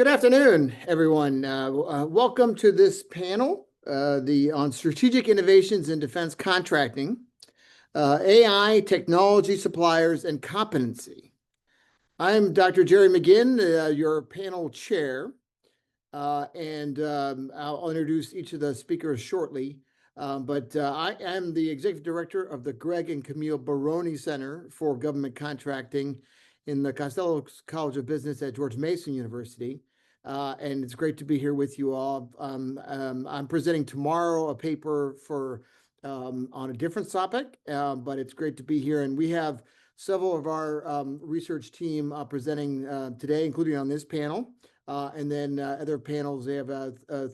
Good afternoon, everyone. Welcome to this panel on strategic innovations in defense contracting, AI, technology suppliers, and competency. I'm Dr. Jerry McGinn, your panel chair, and I'll introduce each of the speakers shortly. I am the executive director of the Greg and Camille Baroni Center for Government Contracting in the Costello College of Business at George Mason University. And it's great to be here with you all. I'm presenting tomorrow a paper on a different topic, but it's great to be here. And we have several of our research team presenting today, including on this panel. And then other panels, they have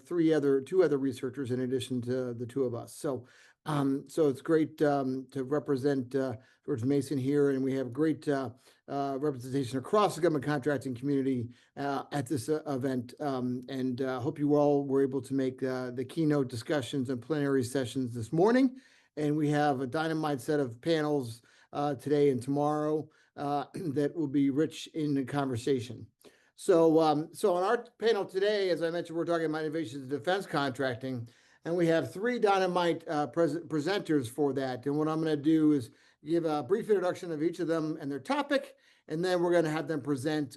two other researchers in addition to the two of us. So it's great to represent George Mason here, and we have great representation across the government contracting community at this event. And hope you all were able to make the keynote discussions and plenary sessions this morning. And we have a dynamite set of panels today and tomorrow that will be rich in the conversation. So on our panel today, as I mentioned, we're talking about innovations in defense contracting, and we have three dynamite presenters for that. And what I'm going to do is give a brief introduction of each of them and their topic, and then we're going to have them present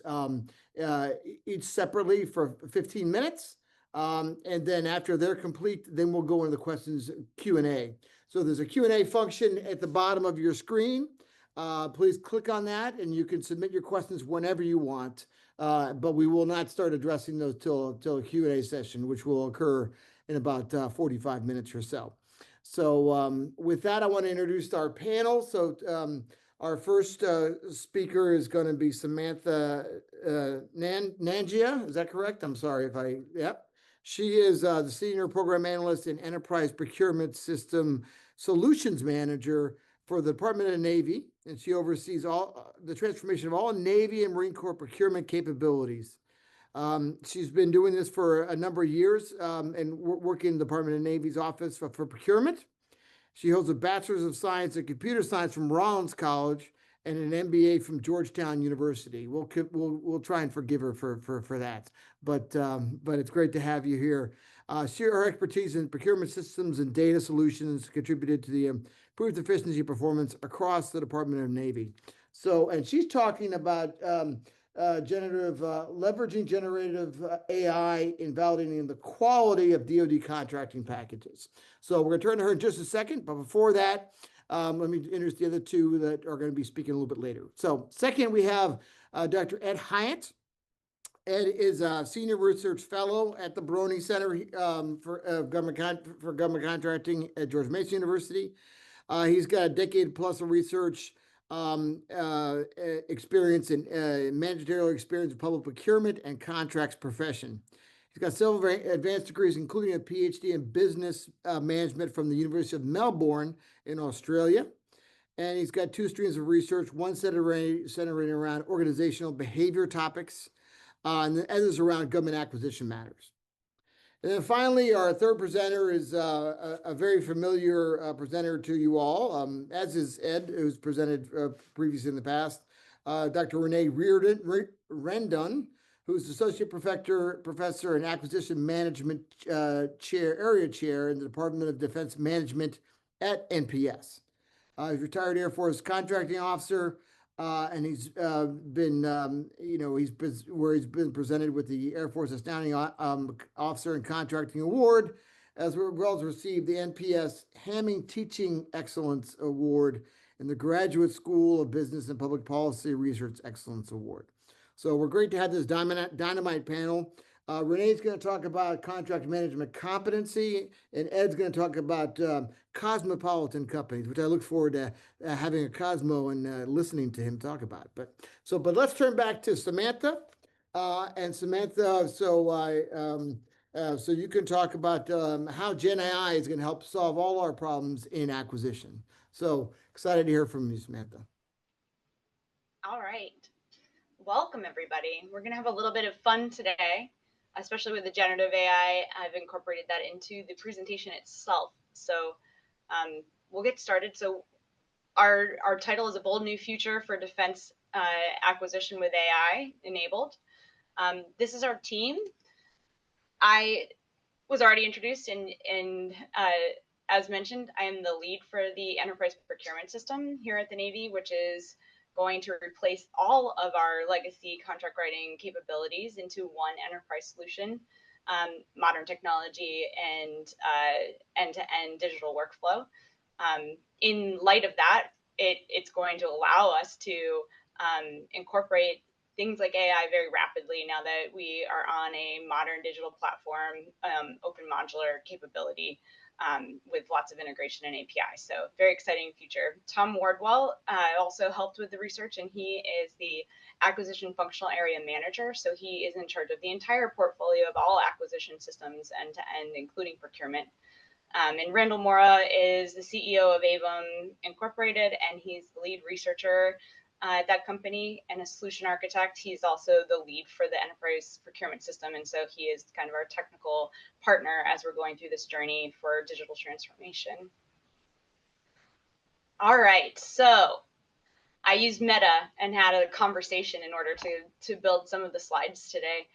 each separately for 15 minutes. And then after they're complete, then we'll go into the questions Q&A. So there's a Q&A function at the bottom of your screen. Please click on that, and you can submit your questions whenever you want. But we will not start addressing those till a Q&A session, which will occur in about 45 minutes or so. So with that, I want to introduce our panel. So our first speaker is going to be Samantha Nangia. Is that correct? I'm sorry yep. She is the Senior Program Analyst and Enterprise Procurement System Solutions Manager for the Department of the Navy, and she oversees all the transformation of all Navy and Marine Corps procurement capabilities. She's been doing this for a number of years and working in the Department of the Navy's Office for Procurement. She holds a Bachelor's of Science in Computer Science from Rollins College and an MBA from Georgetown University. We'll try and forgive her for that, but it's great to have you here. Her expertise in procurement systems and data solutions contributed to the improved efficiency performance across the Department of the Navy. So, and she's talking about leveraging generative AI in validating the quality of DoD contracting packages. So we're going to turn to her in just a second, but before that, let me introduce the other two that are going to be speaking a little bit later. So second, we have Dr. Ed Hyatt. Ed is a Senior Research Fellow at the Baroni Center for Government Contracting at George Mason University. He's got a decade plus of research experience and managerial experience in public procurement and contracts profession. He's got several advanced degrees, including a Ph.D. in business management from the University of Melbourne in Australia. And he's got two streams of research, one centered around organizational behavior topics, and the others around government acquisition matters. And then finally, our third presenter is a very familiar presenter to you all, as is Ed, who's presented previously in the past, Dr. Renee Rendon, who's Associate Professor and Acquisition Management Area Chair in the Department of Defense Management at NPS. He's retired Air Force contracting officer, and he's been, he's been presented with the Air Force Astounding Officer and Contracting Award, as well as received the NPS Hamming Teaching Excellence Award and the Graduate School of Business and Public Policy Research Excellence Award. So we're great to have this dynamite panel. Renee's going to talk about contract management competency, and Ed's going to talk about Cosmopolitan companies, which I look forward to having a Cosmo and listening to him talk about. But let's turn back to Samantha. And Samantha, so you can talk about how Gen AI is going to help solve all our problems in acquisition. So excited to hear from you, Samantha. All right. Welcome, everybody. We're going to have a little bit of fun today, especially with the generative AI. I've incorporated that into the presentation itself. So we'll get started. So our title is A Bold New Future for Defense Acquisition with AI Enabled. This is our team. I was already introduced, and as mentioned, I am the lead for the enterprise procurement system here at the Navy, which is going to replace all of our legacy contract writing capabilities into one enterprise solution, modern technology, and end-to-end digital workflow. In light of that, it's going to allow us to incorporate things like AI very rapidly now that we are on a modern digital platform, open modular capability with lots of integration and API. So very exciting future. Tom Wardwell also helped with the research, and he is the acquisition functional area manager. So he is in charge of the entire portfolio of all acquisition systems end to end, including procurement. And Randall Mora is the CEO of Avum Incorporated, and he's the lead researcher at that company and a solution architect. He's also the lead for the enterprise procurement system. And so he is kind of our technical partner as we're going through this journey for digital transformation. All right, so I used Meta and had a conversation in order to build some of the slides today.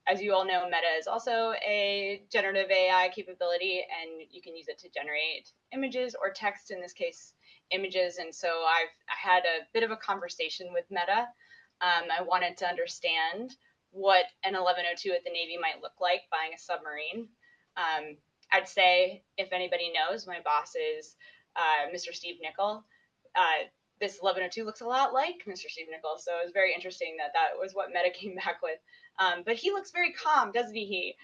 As you all know, Meta is also a generative AI capability, and you can use it to generate images or text, in this case, images. And so I had a bit of a conversation with Meta. I wanted to understand what an 1102 at the Navy might look like buying a submarine. I'd say, if anybody knows, my boss is Mr. Steve Nickel. This 1102 looks a lot like Mr. Steve Nickel, so it was very interesting that that was what Meta came back with. But he looks very calm, doesn't he?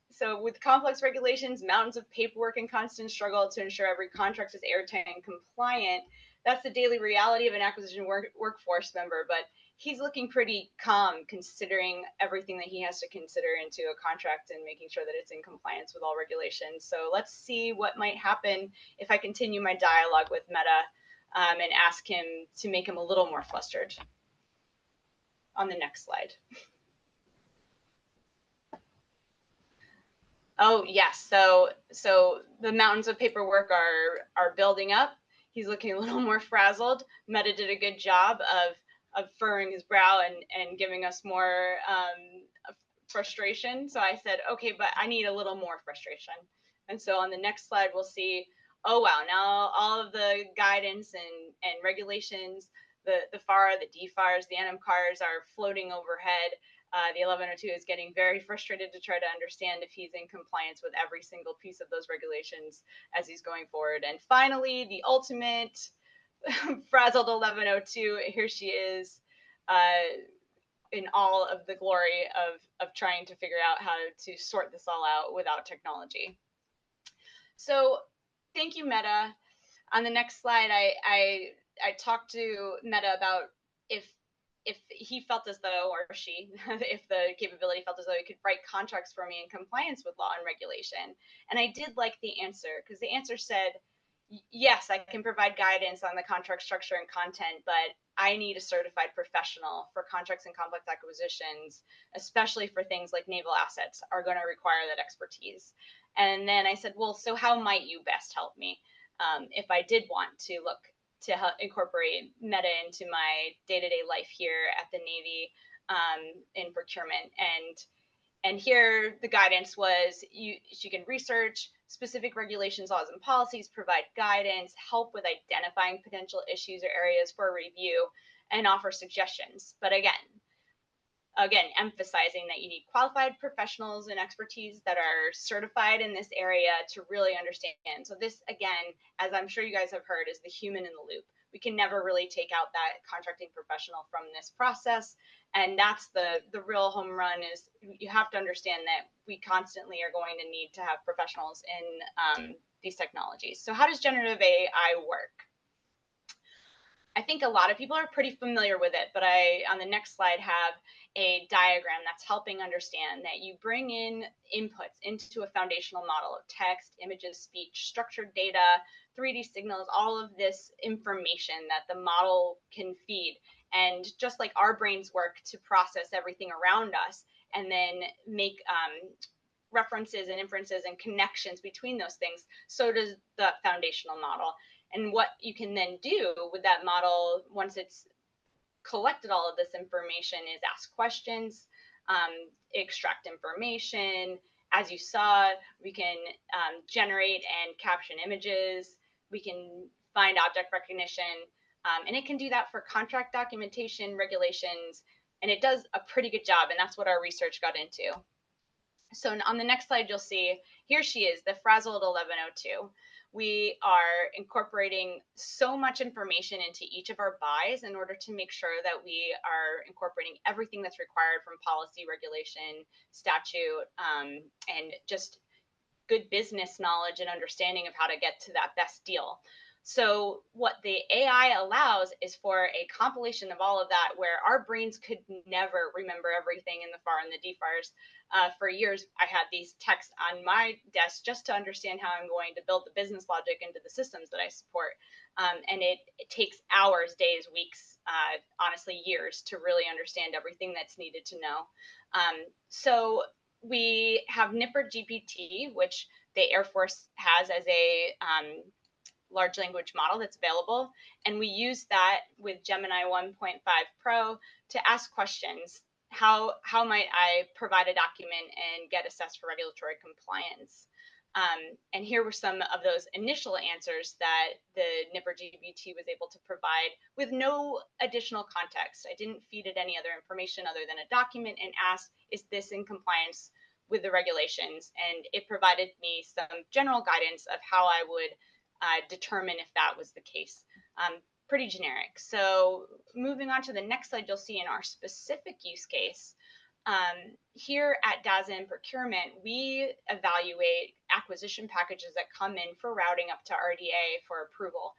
So with complex regulations, mountains of paperwork, and constant struggle to ensure every contract is airtight and compliant, that's the daily reality of an acquisition workforce member. But he's looking pretty calm considering everything that he has to consider into a contract and making sure that it's in compliance with all regulations. So let's see what might happen if I continue my dialogue with Meta and ask him to make him a little more flustered. On the next slide. Oh yes, so the mountains of paperwork are building up. He's looking a little more frazzled. Meta did a good job of furrowing his brow and giving us more frustration. So I said, okay, but I need a little more frustration. And so on the next slide, we'll see, oh wow, now all of the guidance and regulations, the FAR, the DFARs, the NMCARs are floating overhead. The 1102 is getting very frustrated to try to understand if he's in compliance with every single piece of those regulations as he's going forward. And finally, the ultimate frazzled 1102, here she is in all of the glory of trying to figure out how to sort this all out without technology. So thank you, Meta. On the next slide, I talked to Meta about if he felt as though, or she, if the capability felt as though it could write contracts for me in compliance with law and regulation. And I did like the answer, because the answer said, yes, I can provide guidance on the contract structure and content, but I need a certified professional for contracts and complex acquisitions, especially for things like naval assets, are going to require that expertise. And then I said, well, so how might you best help me if I did want to look to help incorporate Meta into my day-to-day life here at the Navy in procurement? And here the guidance was she can research specific regulations, laws, and policies, provide guidance, help with identifying potential issues or areas for review, and offer suggestions. But again, emphasizing that you need qualified professionals and expertise that are certified in this area to really understand. So this, again, as I'm sure you guys have heard, is the human in the loop. We can never really take out that contracting professional from this process. And that's the real home run, is you have to understand that we constantly are going to need to have professionals in these technologies. So how does generative AI work? I think a lot of people are pretty familiar with it, but I, on the next slide, have a diagram that's helping understand that you bring in inputs into a foundational model of text, images, speech, structured data, 3D signals, all of this information that the model can feed. And just like our brains work to process everything around us and then make references and inferences and connections between those things, so does the foundational model. And what you can then do with that model, once it's collected all of this information is ask questions, extract information. As you saw, we can generate and caption images. We can find object recognition, and it can do that for contract documentation, regulations, and it does a pretty good job, and that's what our research got into. So on the next slide, you'll see, here she is, the frazzled 1102. We are incorporating so much information into each of our buys in order to make sure that we are incorporating everything that's required from policy, regulation, statute, and just good business knowledge and understanding of how to get to that best deal. So what the AI allows is for a compilation of all of that, where our brains could never remember everything in the FAR and the DFARs. For years, I had these texts on my desk just to understand how I'm going to build the business logic into the systems that I support. And it takes hours, days, weeks, honestly, years to really understand everything that's needed to know. So we have NIPR GPT, which the Air Force has as a large language model that's available. And we use that with Gemini 1.5 Pro to ask questions. How might I provide a document and get assessed for regulatory compliance? And here were some of those initial answers that the NIPR GPT was able to provide with no additional context. I didn't feed it any other information other than a document and asked, is this in compliance with the regulations? And it provided me some general guidance of how I would determine if that was the case. Pretty generic. So moving on to the next slide, you'll see in our specific use case, here at DASN Procurement, we evaluate acquisition packages that come in for routing up to RDA for approval.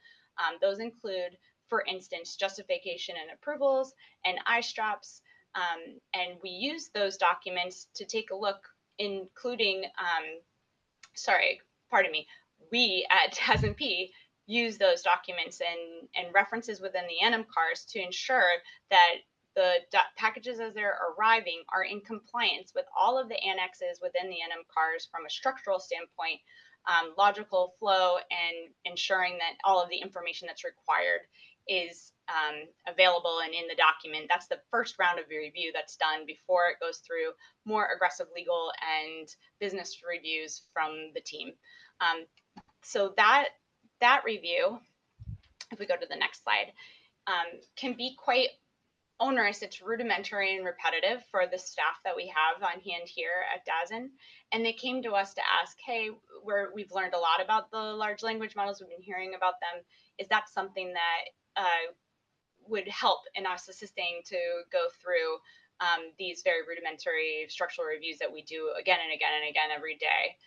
Those include, for instance, justification and approvals and ISTRAPs. And we use those documents to take a look, including, we at DASNP use those documents and references within the NMCARs to ensure that the packages as they're arriving are in compliance with all of the annexes within the NMCARs from a structural standpoint, logical flow, and ensuring that all of the information that's required is available and in the document. That's the first round of review that's done before it goes through more aggressive legal and business reviews from the team. So that review, if we go to the next slide, can be quite onerous. It's rudimentary and repetitive for the staff that we have on hand here at DASN. And they came to us to ask, hey, we've learned a lot about the large language models. We've been hearing about them. Is that something that would help in us assisting to go through these very rudimentary structural reviews that we do again and again and again every day?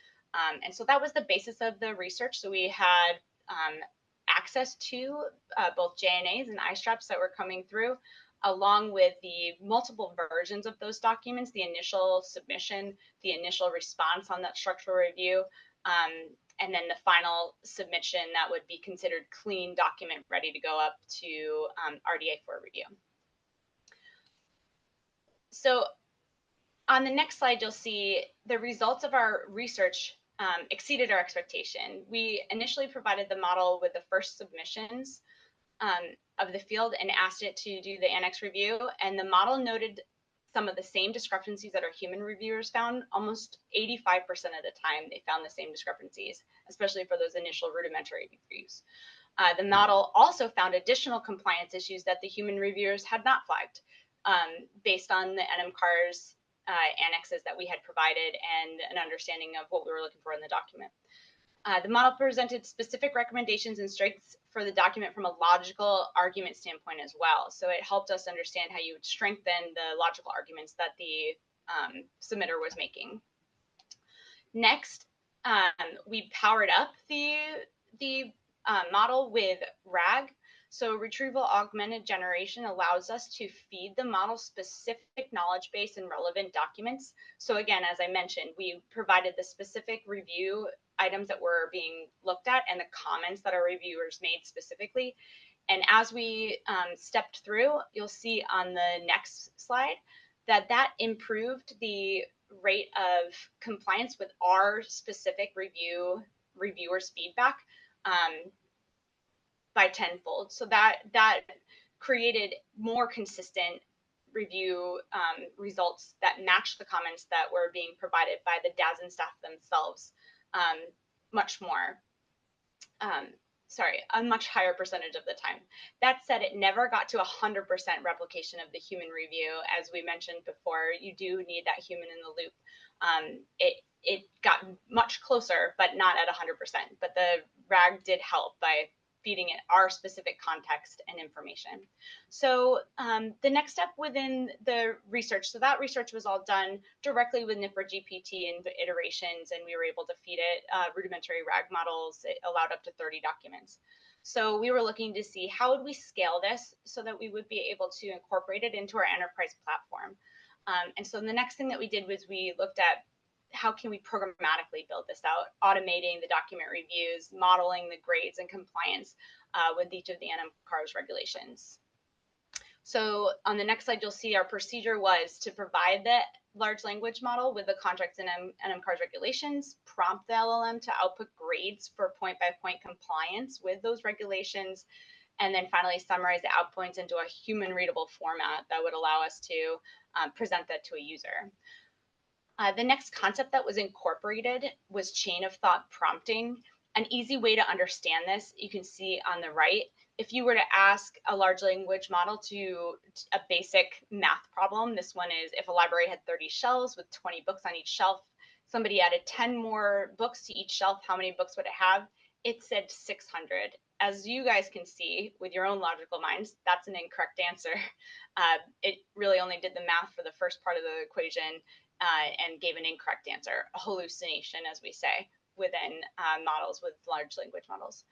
And so that was the basis of the research. So we had access to both JNAs and ISTRAPs that were coming through, along with the multiple versions of those documents, the initial submission, the initial response on that structural review, and then the final submission that would be considered clean document ready to go up to RDA for review. So on the next slide, you'll see the results of our research exceeded our expectation. We initially provided the model with the first submissions of the field and asked it to do the annex review, and the model noted some of the same discrepancies that our human reviewers found. Almost 85% of the time they found the same discrepancies, especially for those initial rudimentary reviews. The model also found additional compliance issues that the human reviewers had not flagged based on the NMCAR's annexes that we had provided and an understanding of what we were looking for in the document. The model presented specific recommendations and strengths for the document from a logical argument standpoint as well. So it helped us understand how you would strengthen the logical arguments that the submitter was making. Next, we powered up the model with RAG. So retrieval augmented generation allows us to feed the model specific knowledge base and relevant documents. So again, as I mentioned, we provided the specific review items that were being looked at and the comments that our reviewers made specifically. And as we stepped through, you'll see on the next slide that improved the rate of compliance with our specific reviewers' feedback by tenfold. So that created more consistent review results that matched the comments that were being provided by the DAS and staff themselves much more. A much higher percentage of the time. That said, it never got to 100% replication of the human review. As we mentioned before, you do need that human in the loop. It got much closer, but not at 100%. But the RAG did help by feeding it our specific context and information. So the next step within the research, so that research was all done directly with NIPR GPT and the iterations, and we were able to feed it rudimentary RAG models. It allowed up to 30 documents. So we were looking to see how would we scale this so that we would be able to incorporate it into our enterprise platform. And so the next thing that we did was we looked at how can we programmatically build this out, automating the document reviews, modeling the grades and compliance with each of the NMCARS regulations. So on the next slide, you'll see our procedure was to provide the large language model with the contracts and NMCARS regulations, prompt the LLM to output grades for point-by-point compliance with those regulations, and then finally summarize the outpoints into a human readable format that would allow us to present that to a user. The next concept that was incorporated was chain of thought prompting. An easy way to understand this, you can see on the right, if you were to ask a large language model to a basic math problem, this one is if a library had 30 shelves with 20 books on each shelf, somebody added 10 more books to each shelf, how many books would it have? It said 600. As you guys can see with your own logical minds, that's an incorrect answer. It really only did the math for the first part of the equation and gave an incorrect answer, a hallucination, as we say, within models with large language models.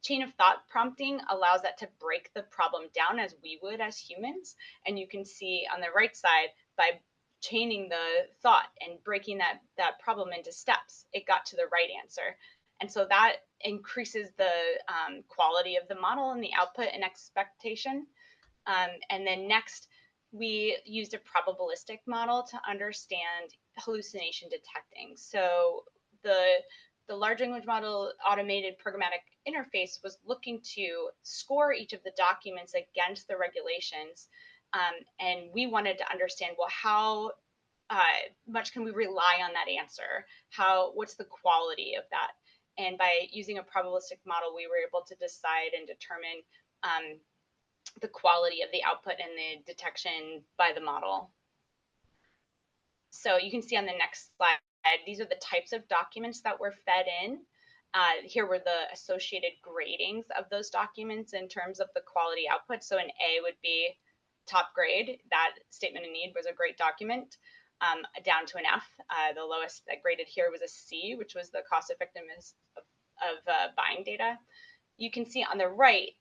Chain of thought prompting allows that to break the problem down as we would as humans. And you can see on the right side, by chaining the thought and breaking that problem into steps, it got to the right answer. And so that increases the quality of the model and the output and expectation. And then next, we used a probabilistic model to understand hallucination detecting. So the large language model automated programmatic interface was looking to score each of the documents against the regulations. And we wanted to understand, well, how much can we rely on that answer? What's the quality of that? And by using a probabilistic model, we were able to decide and determine the quality of the output and the detection by the model. So you can see on the next slide, these are the types of documents that were fed in. Here were the associated gradings of those documents in terms of the quality output. So an A would be top grade. That statement of need was a great document. Down to an F. The lowest that graded here was a C, which was the cost effectiveness of buying data. You can see on the right,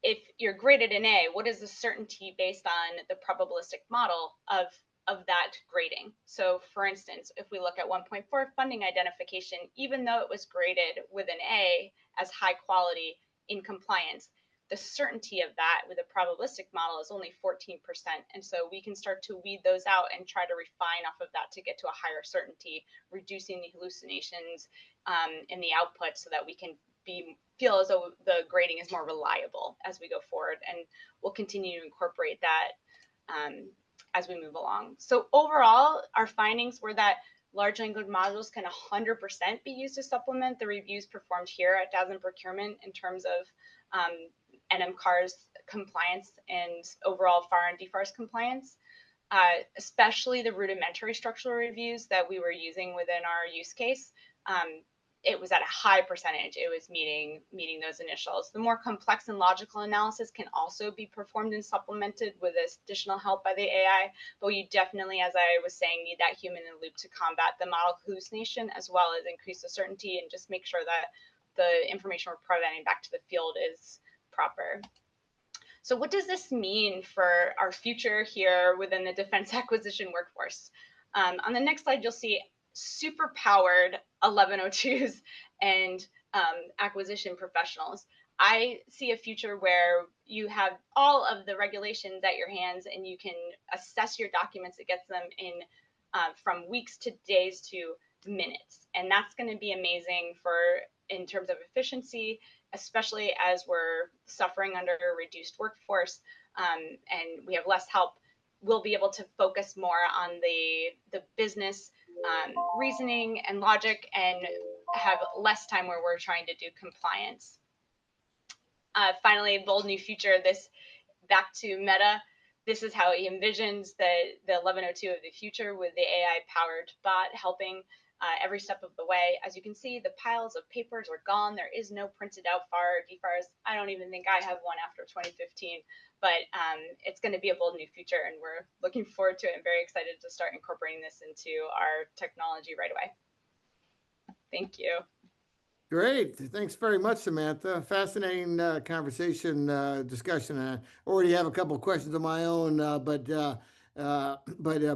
if you're graded an A, what is the certainty based on the probabilistic model of that grading? So for instance, if we look at 1.4 funding identification, even though it was graded with an A as high quality in compliance, the certainty of that with a probabilistic model is only 14%. And so we can start to weed those out and try to refine off of that to get to a higher certainty, reducing the hallucinations in the output so that we can feel as though the grading is more reliable as we go forward. And we'll continue to incorporate that as we move along. So overall, our findings were that large language models can 100% be used to supplement the reviews performed here at DAS and Procurement in terms of NMCARS compliance and overall FAR and DFARS compliance, especially the rudimentary structural reviews that we were using within our use case. It was at a high percentage. It was meeting those initials. The more complex and logical analysis can also be performed and supplemented with additional help by the AI, but you definitely, as I was saying, need that human in the loop to combat the model hallucination as well as increase the certainty and just make sure that the information we're providing back to the field is proper. So what does this mean for our future here within the defense acquisition workforce? On the next slide, you'll see super powered 1102s and acquisition professionals. I see a future where you have all of the regulations at your hands and you can assess your documents. It gets them in from weeks to days to minutes. And that's going to be amazing in terms of efficiency, especially as we're suffering under a reduced workforce, and we have less help. We'll be able to focus more on the business reasoning and logic, and have less time where we're trying to do compliance. Finally, bold new future. This back to Meta. This is how he envisions the 1102 of the future, with the AI-powered bot helping every step of the way. As you can see, the piles of papers are gone. There is no printed out FAR or DFARs. I don't even think I have one after 2015, but it's going to be a bold new future, and we're looking forward to it and very excited to start incorporating this into our technology right away. Thank you. Great. Thanks very much, Samantha. Fascinating conversation, discussion. I already have a couple of questions of my own, but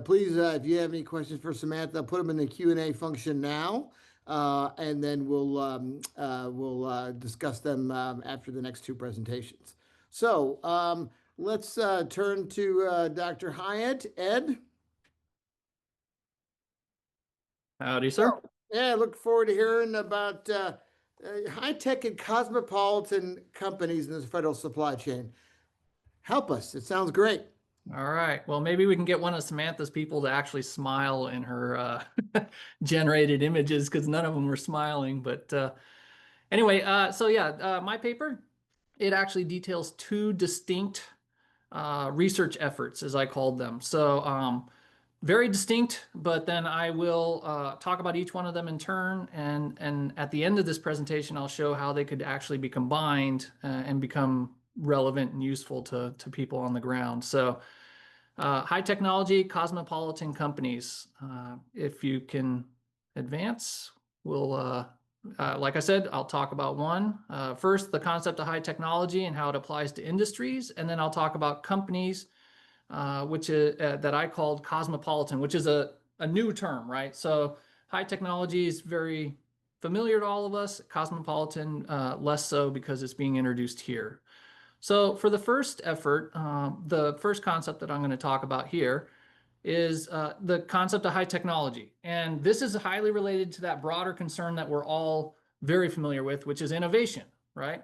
please, if you have any questions for Samantha, put them in the Q&A function now, and then we'll discuss them after the next two presentations. So let's turn to Dr. Hyatt. Ed? Howdy, sir. Yeah, I look forward to hearing about high-tech and cosmopolitan companies in the federal supply chain. Help us. It sounds great. All right. Well, maybe we can get one of Samantha's people to actually smile in her generated images, because none of them were smiling. But anyway, so yeah, my paper, it actually details two distinct research efforts, as I called them. So very distinct, but then I will talk about each one of them in turn. And at the end of this presentation, I'll show how they could actually be combined and become relevant and useful to people on the ground. So high technology, cosmopolitan companies. If you can advance, we'll, like I said, I'll talk about one. First, the concept of high technology and how it applies to industries. And then I'll talk about companies, which is that I called cosmopolitan, which is a new term, right? So high technology is very familiar to all of us. Cosmopolitan, less so, because it's being introduced here. So for the first effort, the first concept that I'm going to talk about here is the concept of high technology. And this is highly related to that broader concern that we're all very familiar with, which is innovation, right?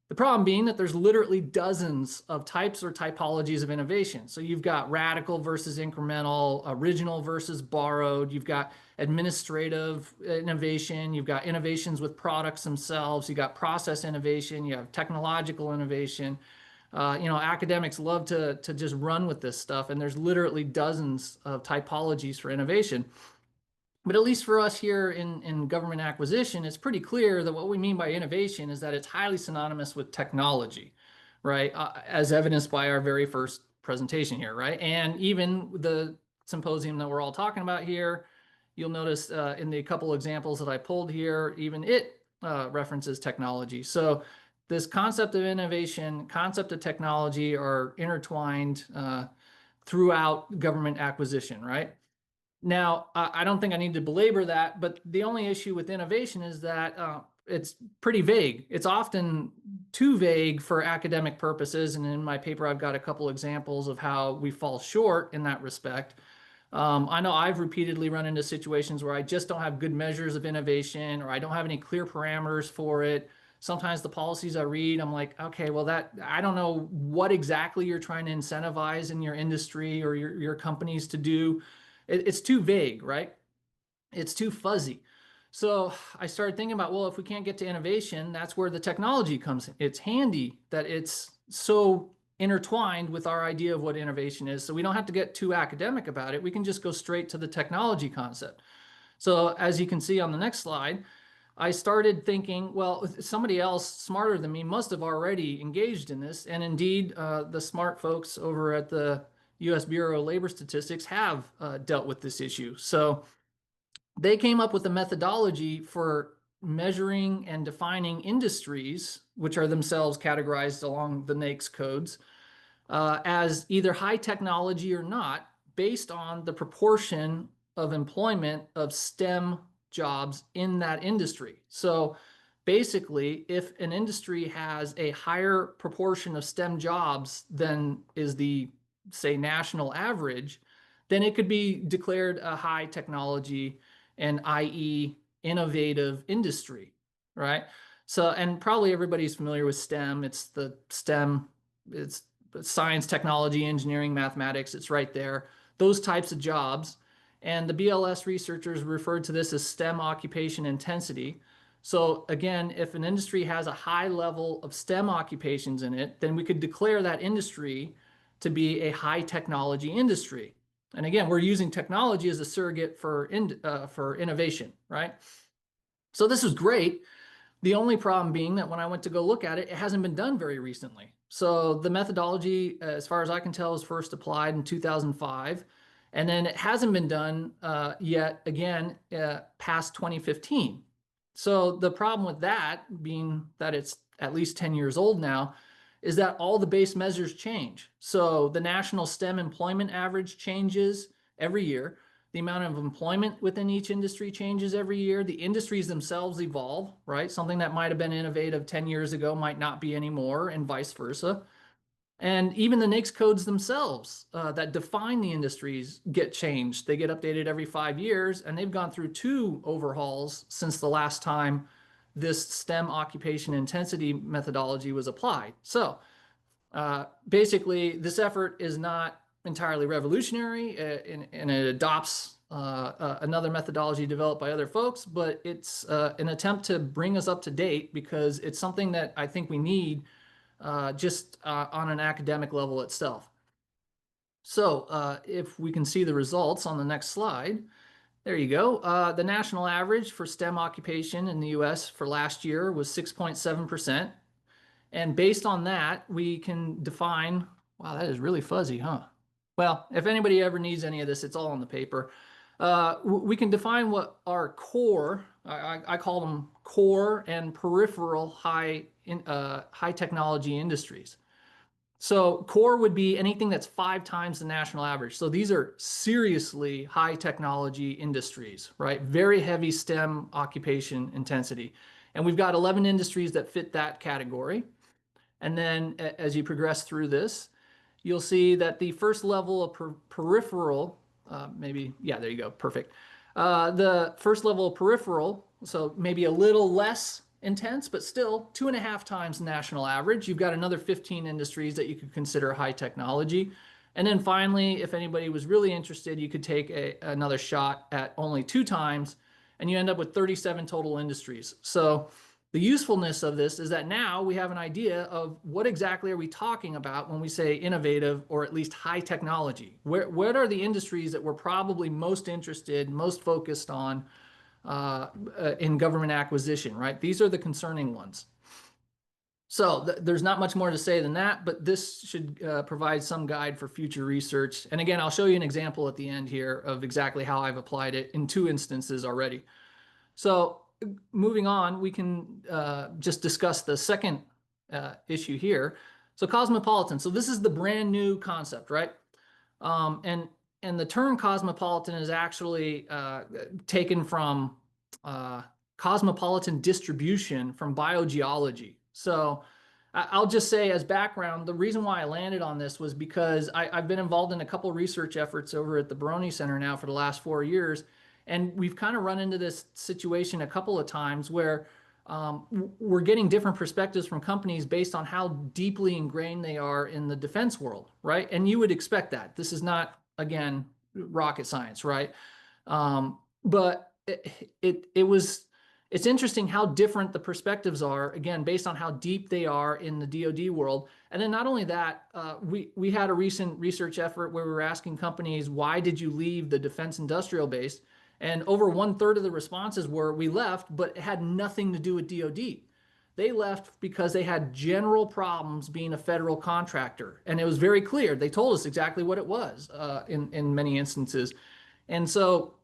The problem being that there's literally dozens of types or typologies of innovation. So you've got radical versus incremental, original versus borrowed. You've got administrative innovation. You've got innovations with products themselves. You've got process innovation. You have technological innovation. Academics love to just run with this stuff, and there's literally dozens of typologies for innovation. But at least for us here in government acquisition, it's pretty clear that what we mean by innovation is that it's highly synonymous with technology, right? As evidenced by our very first presentation here, right? And even the symposium that we're all talking about here, you'll notice in the couple examples that I pulled here, even it references technology. So this concept of innovation, concept of technology are intertwined throughout government acquisition, right? Now, I don't think I need to belabor that, but the only issue with innovation is that it's pretty vague. It's often too vague for academic purposes, and in my paper, I've got a couple examples of how we fall short in that respect. I know I've repeatedly run into situations where I just don't have good measures of innovation, or I don't have any clear parameters for it. Sometimes the policies I read, I'm like, okay, well, I don't know what exactly you're trying to incentivize in your industry or your companies to do. It's too vague, right? It's too fuzzy. So I started thinking about, well, if we can't get to innovation, that's where the technology comes in. It's handy that it's so intertwined with our idea of what innovation is. So we don't have to get too academic about it. We can just go straight to the technology concept. So as you can see on the next slide, I started thinking, well, somebody else smarter than me must have already engaged in this. And indeed, the smart folks over at the U.S. Bureau of Labor Statistics have dealt with this issue. So they came up with a methodology for measuring and defining industries, which are themselves categorized along the NAICS codes, as either high technology or not, based on the proportion of employment of STEM jobs in that industry. So basically, if an industry has a higher proportion of STEM jobs than is the, say, national average, then it could be declared a high technology and i.e. innovative industry, right? So, and probably everybody's familiar with STEM. It's the STEM, it's science, technology, engineering, mathematics. It's right there. Those types of jobs. And the BLS researchers referred to this as STEM occupation intensity. So again, if an industry has a high level of STEM occupations in it, then we could declare that industry to be a high technology industry. And again, we're using technology as a surrogate for innovation, right? So this is great. The only problem being that when I went to go look at it, it hasn't been done very recently. So the methodology, as far as I can tell, was first applied in 2005. And then it hasn't been done yet again past 2015. So the problem with that, being that it's at least 10 years old now, is that all the base measures change. So the national STEM employment average changes every year. The amount of employment within each industry changes every year. The industries themselves evolve, right? Something that might have been innovative 10 years ago might not be anymore, and vice versa. And even the NAICS codes themselves that define the industries get changed. They get updated every 5 years, and they've gone through 2 overhauls since the last time this STEM occupation intensity methodology was applied. So basically, this effort is not entirely revolutionary, and it adopts another methodology developed by other folks, but it's an attempt to bring us up to date because it's something that I think we need just on an academic level itself. So if we can see the results on the next slide, there you go. The national average for STEM occupation in the US for last year was 6.7%. And based on that, we can define, wow, that is really fuzzy, huh? Well, if anybody ever needs any of this, it's all on the paper. We can define what our core, I call them core and peripheral high technology industries. So core would be anything that's 5 times the national average. So these are seriously high technology industries, right? Very heavy STEM occupation intensity. And we've got 11 industries that fit that category. And then as you progress through this, you'll see that the first level of peripheral, there you go, perfect. The first level of peripheral, so maybe a little less intense, but still 2.5 times the national average. You've got another 15 industries that you could consider high technology. And then finally, if anybody was really interested, you could take another shot at only 2 times, and you end up with 37 total industries. So the usefulness of this is that now we have an idea of what exactly are we talking about when we say innovative or at least high technology. What are the industries that we're probably most interested, most focused on in government acquisition, right? These are the concerning ones. So there's not much more to say than that, but this should provide some guide for future research. And again, I'll show you an example at the end here of exactly how I've applied it in 2 instances already. So moving on, we can just discuss the second issue here. So Cosmopolitan. So this is the brand new concept, right? And the term Cosmopolitan is actually taken from cosmopolitan distribution from biogeology. So I'll just say as background, the reason why I landed on this was because I've been involved in a couple research efforts over at the Baroni Center now for the last 4 years. And we've kind of run into this situation a couple of times where we're getting different perspectives from companies based on how deeply ingrained they are in the defense world, right? And you would expect that. This is not, again, rocket science, right? But it's interesting how different the perspectives are, again, based on how deep they are in the DoD world. And then not only that, we had a recent research effort where we were asking companies, why did you leave the defense industrial base? And over 1/3 of the responses were, we left, but it had nothing to do with DoD. They left because they had general problems being a federal contractor. And it was very clear. They told us exactly what it was in many instances. And so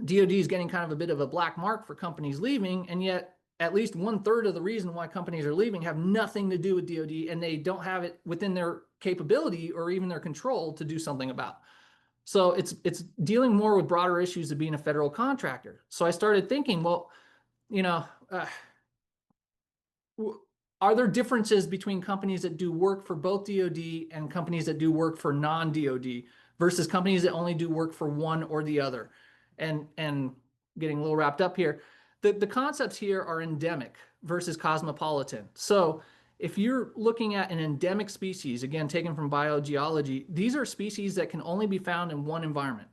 DoD is getting kind of a bit of a black mark for companies leaving. And yet at least 1/3 of the reason why companies are leaving have nothing to do with DoD, and they don't have it within their capability or even their control to do something about. So it's dealing more with broader issues of being a federal contractor. So I started thinking, well, are there differences between companies that do work for both DoD and companies that do work for non-DoD versus companies that only do work for one or the other? And getting a little wrapped up here. The concepts here are endemic versus cosmopolitan. So if you're looking at an endemic species, again, taken from biogeology, these are species that can only be found in one environment.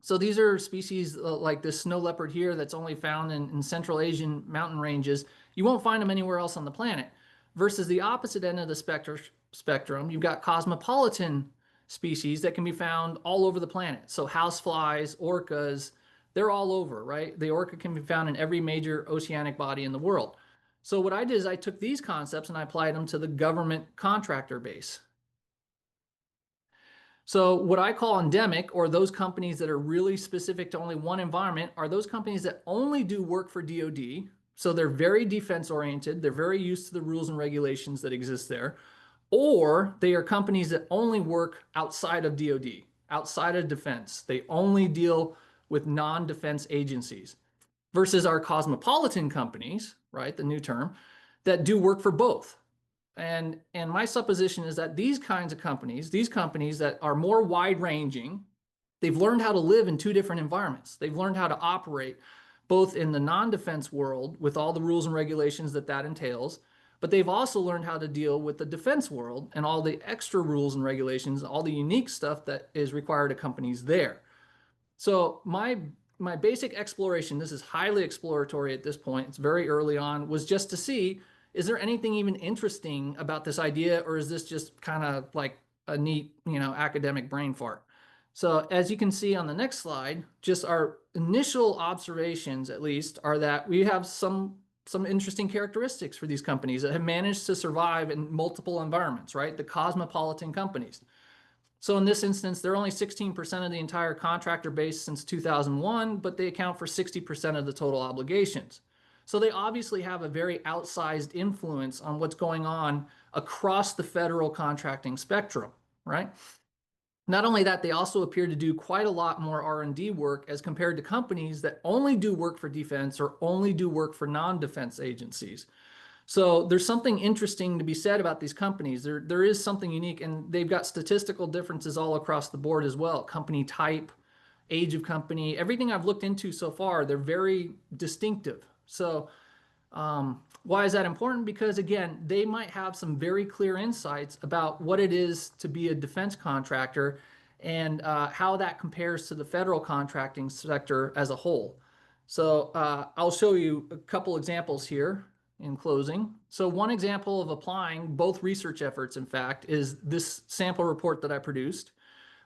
So these are species like this snow leopard here that's only found in Central Asian mountain ranges. You won't find them anywhere else on the planet. Versus the opposite end of the spectrum, you've got cosmopolitan species that can be found all over the planet. So houseflies, orcas, they're all over, right? The orca can be found in every major oceanic body in the world. So what I did is I took these concepts and I applied them to the government contractor base. So what I call endemic, or those companies that are really specific to only one environment, are those companies that only do work for DoD. So they're very defense oriented. They're very used to the rules and regulations that exist there. Or they are companies that only work outside of DoD, outside of defense. They only deal with non-defense agencies. Versus our cosmopolitan companies, right, the new term, that do work for both. And my supposition is that these kinds of companies, these companies that are more wide-ranging, they've learned how to live in two different environments. They've learned how to operate both in the non-defense world with all the rules and regulations that entails, but they've also learned how to deal with the defense world and all the extra rules and regulations, all the unique stuff that is required of companies there. So my basic exploration, this is highly exploratory at this point, it's very early on, was just to see, is there anything even interesting about this idea, or is this just kind of like a neat, academic brain fart? So as you can see on the next slide, just our initial observations, at least, are that we have some interesting characteristics for these companies that have managed to survive in multiple environments, right? The cosmopolitan companies. So in this instance, they're only 16% of the entire contractor base since 2001, but they account for 60% of the total obligations. So they obviously have a very outsized influence on what's going on across the federal contracting spectrum, right? Not only that, they also appear to do quite a lot more R&D work as compared to companies that only do work for defense or only do work for non-defense agencies. So there's something interesting to be said about these companies. There is something unique, and they've got statistical differences all across the board as well. Company type, age of company, everything I've looked into so far, they're very distinctive. So why is that important? Because again, they might have some very clear insights about what it is to be a defense contractor and how that compares to the federal contracting sector as a whole. So I'll show you a couple examples here in closing. So one example of applying both research efforts, in fact, is this sample report that I produced,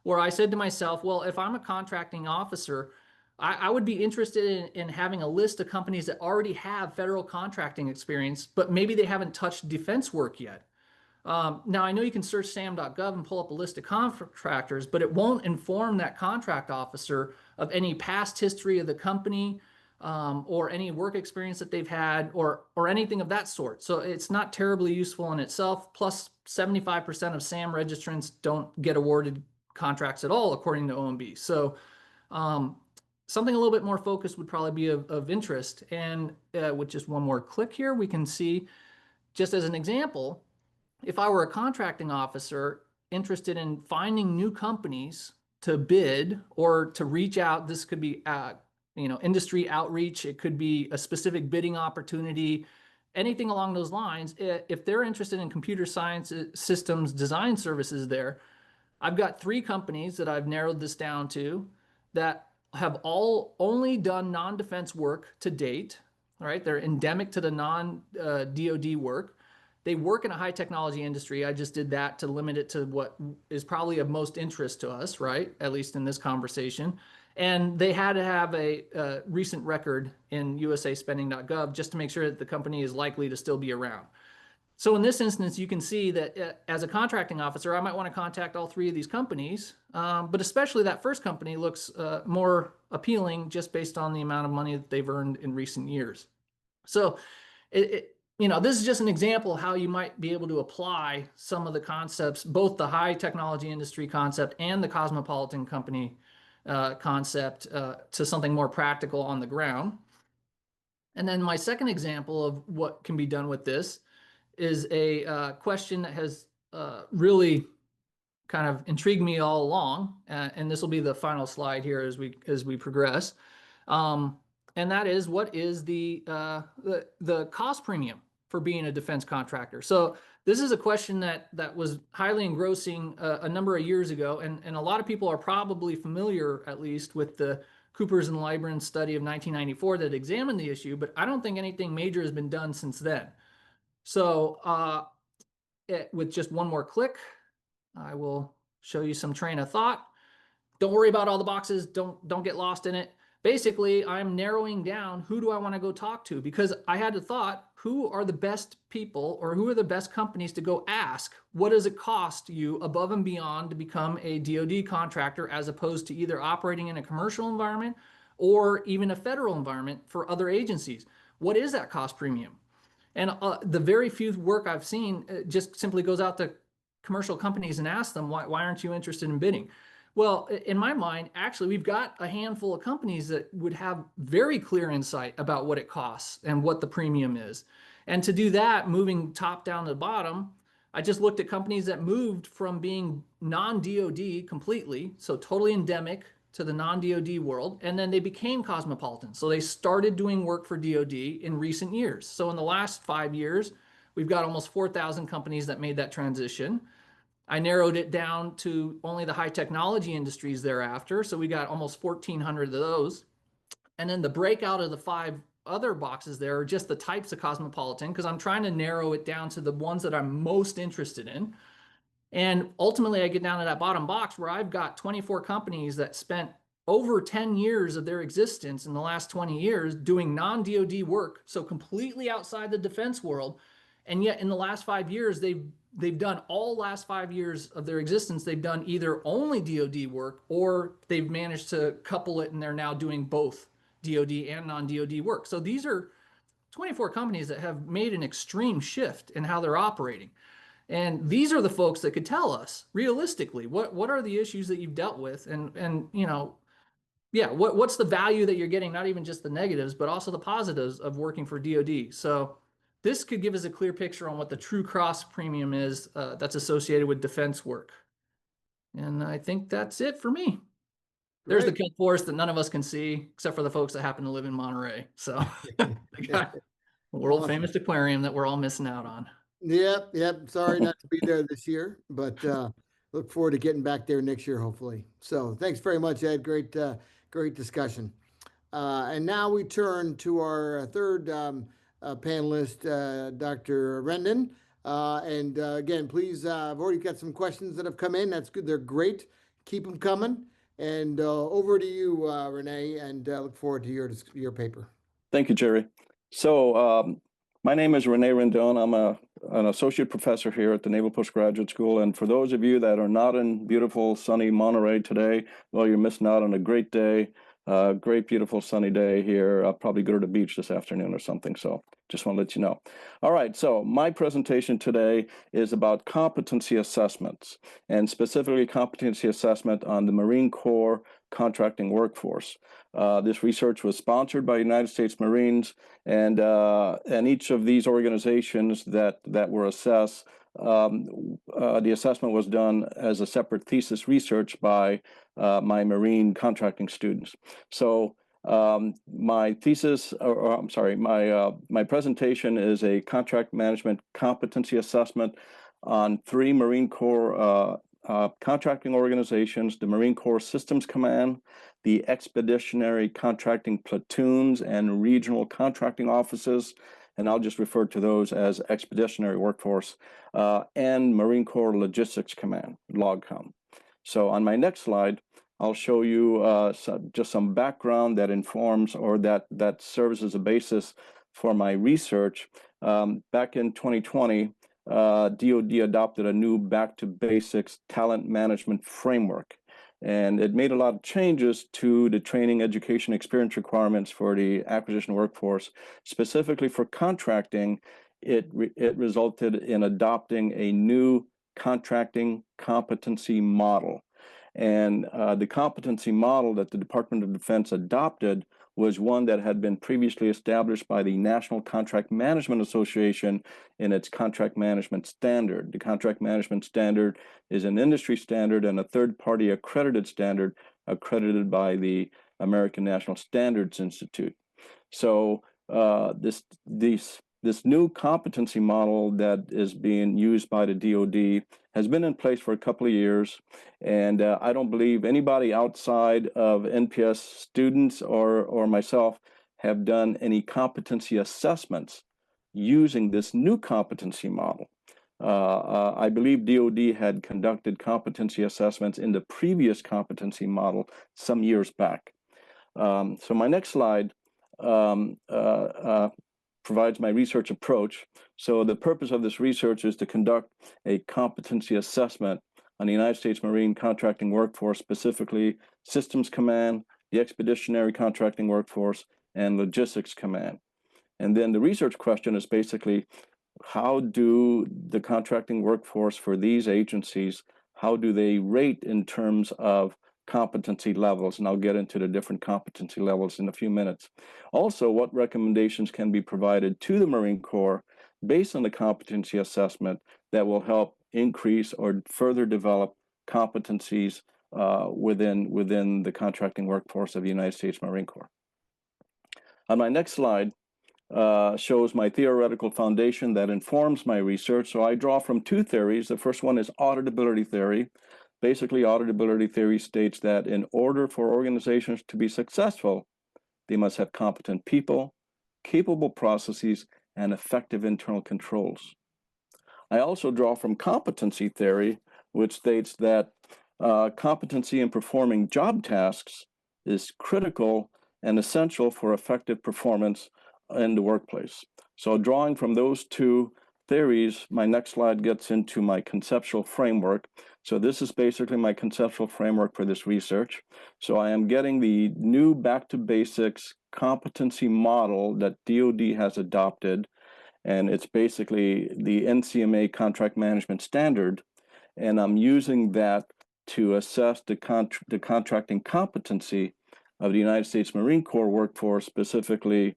where I said to myself, well, if I'm a contracting officer, I would be interested in having a list of companies that already have federal contracting experience, but maybe they haven't touched defense work yet. Now, I know you can search sam.gov and pull up a list of contractors, but it won't inform that contract officer of any past history of the company, or any work experience that they've had, or anything of that sort. So it's not terribly useful in itself. Plus, 75% of SAM registrants don't get awarded contracts at all, according to OMB. So something a little bit more focused would probably be of interest. And with just one more click here, we can see, just as an example, if I were a contracting officer interested in finding new companies to bid or to reach out, this could be industry outreach, it could be a specific bidding opportunity, anything along those lines. If they're interested in computer science systems design services there, I've got 3 companies that I've narrowed this down to that have all only done non-defense work to date. All right, they're endemic to the non-DoD work. They work in a high technology industry. I just did that to limit it to what is probably of most interest to us, right? At least in this conversation. And they had to have a recent record in usaspending.gov just to make sure that the company is likely to still be around. So in this instance, you can see that as a contracting officer, I might want to contact all 3 of these companies, but especially that first company looks more appealing just based on the amount of money that they've earned in recent years. So this is just an example of how you might be able to apply some of the concepts, both the high technology industry concept and the cosmopolitan company concept, to something more practical on the ground. And then my second example of what can be done with this is a question that has really kind of intrigued me all along, and this will be the final slide here as we progress. And that is, what is the cost premium for being a defense contractor? So this is a question that was highly engrossing a number of years ago, and a lot of people are probably familiar, at least, with the Coopers and Lybrand study of 1994 that examined the issue, but I don't think anything major has been done since then. So with just one more click, I will show you some train of thought. Don't worry about all the boxes. Don't get lost in it. Basically, I'm narrowing down who do I want to go talk to, because I had to thought, who are the best people or who are the best companies to go ask? What does it cost you above and beyond to become a DoD contractor, as opposed to either operating in a commercial environment or even a federal environment for other agencies? What is that cost premium? And the very few work I've seen just simply goes out to commercial companies and asks them, why aren't you interested in bidding? Well, in my mind, actually, we've got a handful of companies that would have very clear insight about what it costs and what the premium is. And to do that, moving top down to the bottom, I just looked at companies that moved from being non-DoD completely, so totally endemic, to the non-DoD world, and then they became Cosmopolitan. So they started doing work for DoD in recent years. So in the last 5 years, we've got almost 4,000 companies that made that transition. I narrowed it down to only the high technology industries thereafter. So we got almost 1,400 of those. And then the breakout of the 5 other boxes there are just the types of Cosmopolitan, because I'm trying to narrow it down to the ones that I'm most interested in. And ultimately, I get down to that bottom box where I've got 24 companies that spent over 10 years of their existence in the last 20 years doing non-DoD work, so completely outside the defense world. And yet in the last 5 years, they've done all last 5 years of their existence, they've done either only DoD work, or they've managed to couple it and they're now doing both DoD and non-DoD work. So these are 24 companies that have made an extreme shift in how they're operating. And these are the folks that could tell us realistically, what are the issues that you've dealt with, and you know, yeah, what's the value that you're getting, not even just the negatives, but also the positives of working for DoD. So this could give us a clear picture on what the true cost premium is that's associated with defense work. And I think that's it for me. There's the Kelp Forest that none of us can see, except for the folks that happen to live in Monterey. So we got a world famous aquarium that we're all missing out on. Yep. Sorry not to be there this year, but look forward to getting back there next year, hopefully. So thanks very much, Ed. Great discussion. And now we turn to our third panelist, Dr. Rendon. And again, please, I've already got some questions that have come in. That's good. They're great. Keep them coming. And over to you, Renee, and look forward to your paper. Thank you, Jerry. So my name is Renee Rendon. I'm an associate professor here at the Naval Postgraduate School. And for those of you that are not in beautiful, sunny Monterey today, well, you're missing out on a great day, great, beautiful, sunny day here. I'll probably go to the beach this afternoon or something. So just want to let you know. All right, so my presentation today is about competency assessments, and specifically competency assessment on the Marine Corps contracting workforce. This research was sponsored by United States Marines, and each of these organizations that were assessed, the assessment was done as a separate thesis research by my Marine contracting students. So my thesis, I'm sorry, my presentation is a contract management competency assessment on 3 Marine Corps contracting organizations: the Marine Corps Systems Command, the Expeditionary Contracting Platoons and Regional Contracting Offices, and I'll just refer to those as Expeditionary Workforce, and Marine Corps Logistics Command, LOGCOM. So on my next slide, I'll show you just some background that informs, or that serves as a basis for my research. Back in 2020, DoD adopted a new back to basics talent management framework, and it made a lot of changes to the training, education, experience requirements for the acquisition workforce. Specifically for contracting, it resulted in adopting a new contracting competency model. And the competency model that the Department of Defense adopted was one that had been previously established by the National Contract Management Association in its contract management standard. The contract management standard is an industry standard and a third-party accredited standard accredited by the American National Standards Institute. So this new competency model that is being used by the DoD has been in place for a couple of years, and I don't believe anybody outside of NPS students or myself have done any competency assessments using this new competency model. I believe DoD had conducted competency assessments in the previous competency model some years back. So my next slide provides my research approach. So the purpose of this research is to conduct a competency assessment on the United States Marine contracting workforce, specifically Systems Command, the Expeditionary Contracting Workforce, and Logistics Command. And then the research question is basically, how do the contracting workforce for these agencies, how do they rate in terms of competency levels? And I'll get into the different competency levels in a few minutes. Also, what recommendations can be provided to the Marine Corps based on the competency assessment that will help increase or further develop competencies within the contracting workforce of the United States Marine Corps. On my next slide, shows my theoretical foundation that informs my research. So I draw from two theories. The first one is auditability theory. Basically, auditability theory states that in order for organizations to be successful, they must have competent people, capable processes, and effective internal controls. I also draw from competency theory, which states that competency in performing job tasks is critical and essential for effective performance in the workplace. So drawing from those two theories, my next slide gets into my conceptual framework. So this is basically my conceptual framework for this research. So I am getting the new back to basics competency model that DoD has adopted, and it's basically the NCMA contract management standard, and I'm using that to assess the contracting competency of the United States Marine Corps workforce, specifically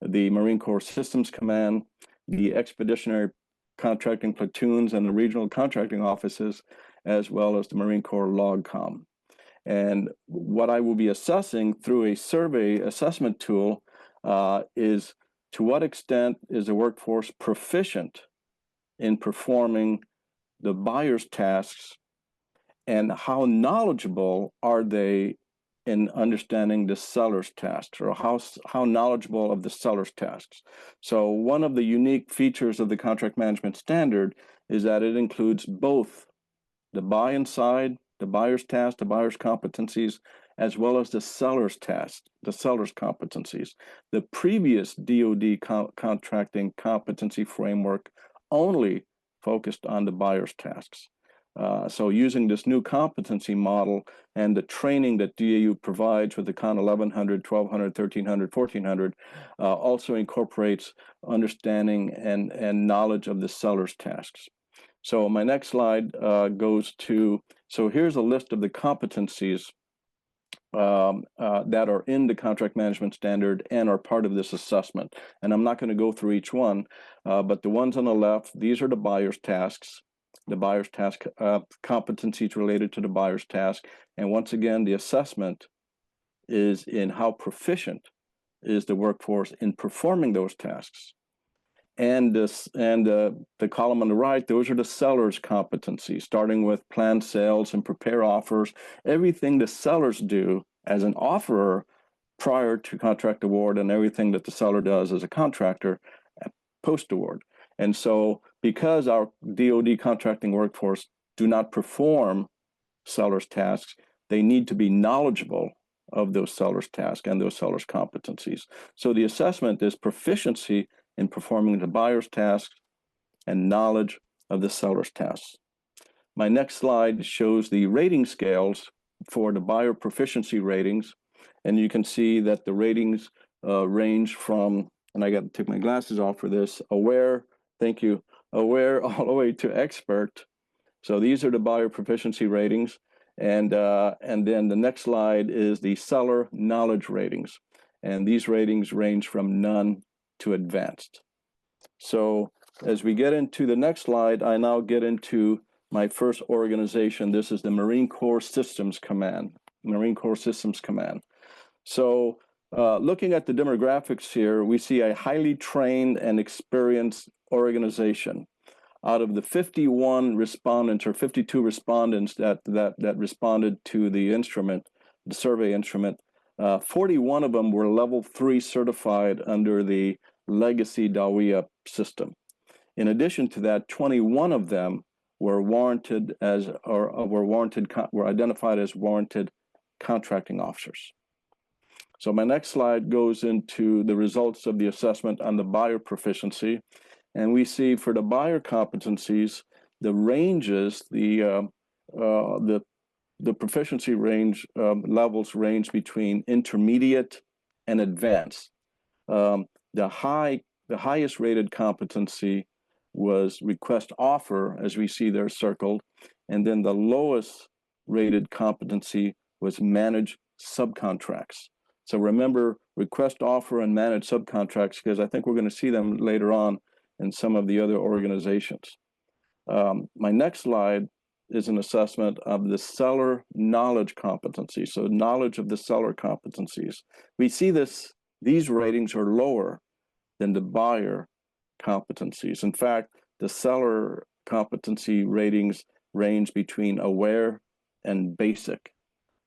the Marine Corps Systems Command, the Expeditionary Contracting Platoons, and the regional contracting offices, as well as the Marine Corps LOGCOM. And what I will be assessing through a survey assessment tool is to what extent is the workforce proficient in performing the buyer's tasks, and how knowledgeable are they in understanding the seller's tasks, or how knowledgeable of the seller's tasks. So one of the unique features of the contract management standard is that it includes both the buy-in side, the buyer's task, the buyer's competencies, as well as the seller's task, the seller's competencies. The previous DoD contracting competency framework only focused on the buyer's tasks. So using this new competency model and the training that DAU provides with the Con 1100, 1200, 1300, 1400 also incorporates understanding and knowledge of the seller's tasks. So my next slide goes to, so here's a list of the competencies that are in the contract management standard and are part of this assessment. And I'm not going to go through each one, but the ones on the left, these are the buyer's tasks. The buyer's task competencies related to the buyer's task. And once again, the assessment is in how proficient is the workforce in performing those tasks. And the column on the right, those are the seller's competencies, starting with plan sales and prepare offers, everything the sellers do as an offerer prior to contract award, and everything that the seller does as a contractor post-award. And so because our DoD contracting workforce do not perform seller's tasks, they need to be knowledgeable of those seller's tasks and those seller's competencies. So the assessment is proficiency in performing the buyer's tasks and knowledge of the seller's tasks. My next slide shows the rating scales for the buyer proficiency ratings. And you can see that the ratings range from, and I got to take my glasses off for this, aware, thank you, aware all the way to expert. So these are the buyer proficiency ratings. And then the next slide is the seller knowledge ratings. And these ratings range from none to advanced. So as we get into the next slide, I now get into my first organization. This is the Marine Corps Systems Command, Marine Corps Systems Command. So looking at the demographics here, we see a highly trained and experienced organization. Out of the 51 respondents or 52 respondents that responded to the instrument, the survey instrument, 41 of them were level 3 certified under the legacy DAWIA system. In addition to that, 21 of them were warranted as were identified as warranted contracting officers. So my next slide goes into the results of the assessment on the buyer proficiency. And we see for the buyer competencies, the ranges, the proficiency range levels range between intermediate and advanced. The highest rated competency was request offer, as we see there circled, and then the lowest rated competency was manage subcontracts. So remember request offer and manage subcontracts, because I think we're going to see them later on in some of the other organizations. My next slide is an assessment of the seller knowledge competency. So knowledge of the seller competencies. We see these ratings are lower than the buyer competencies. In fact, the seller competency ratings range between aware and basic.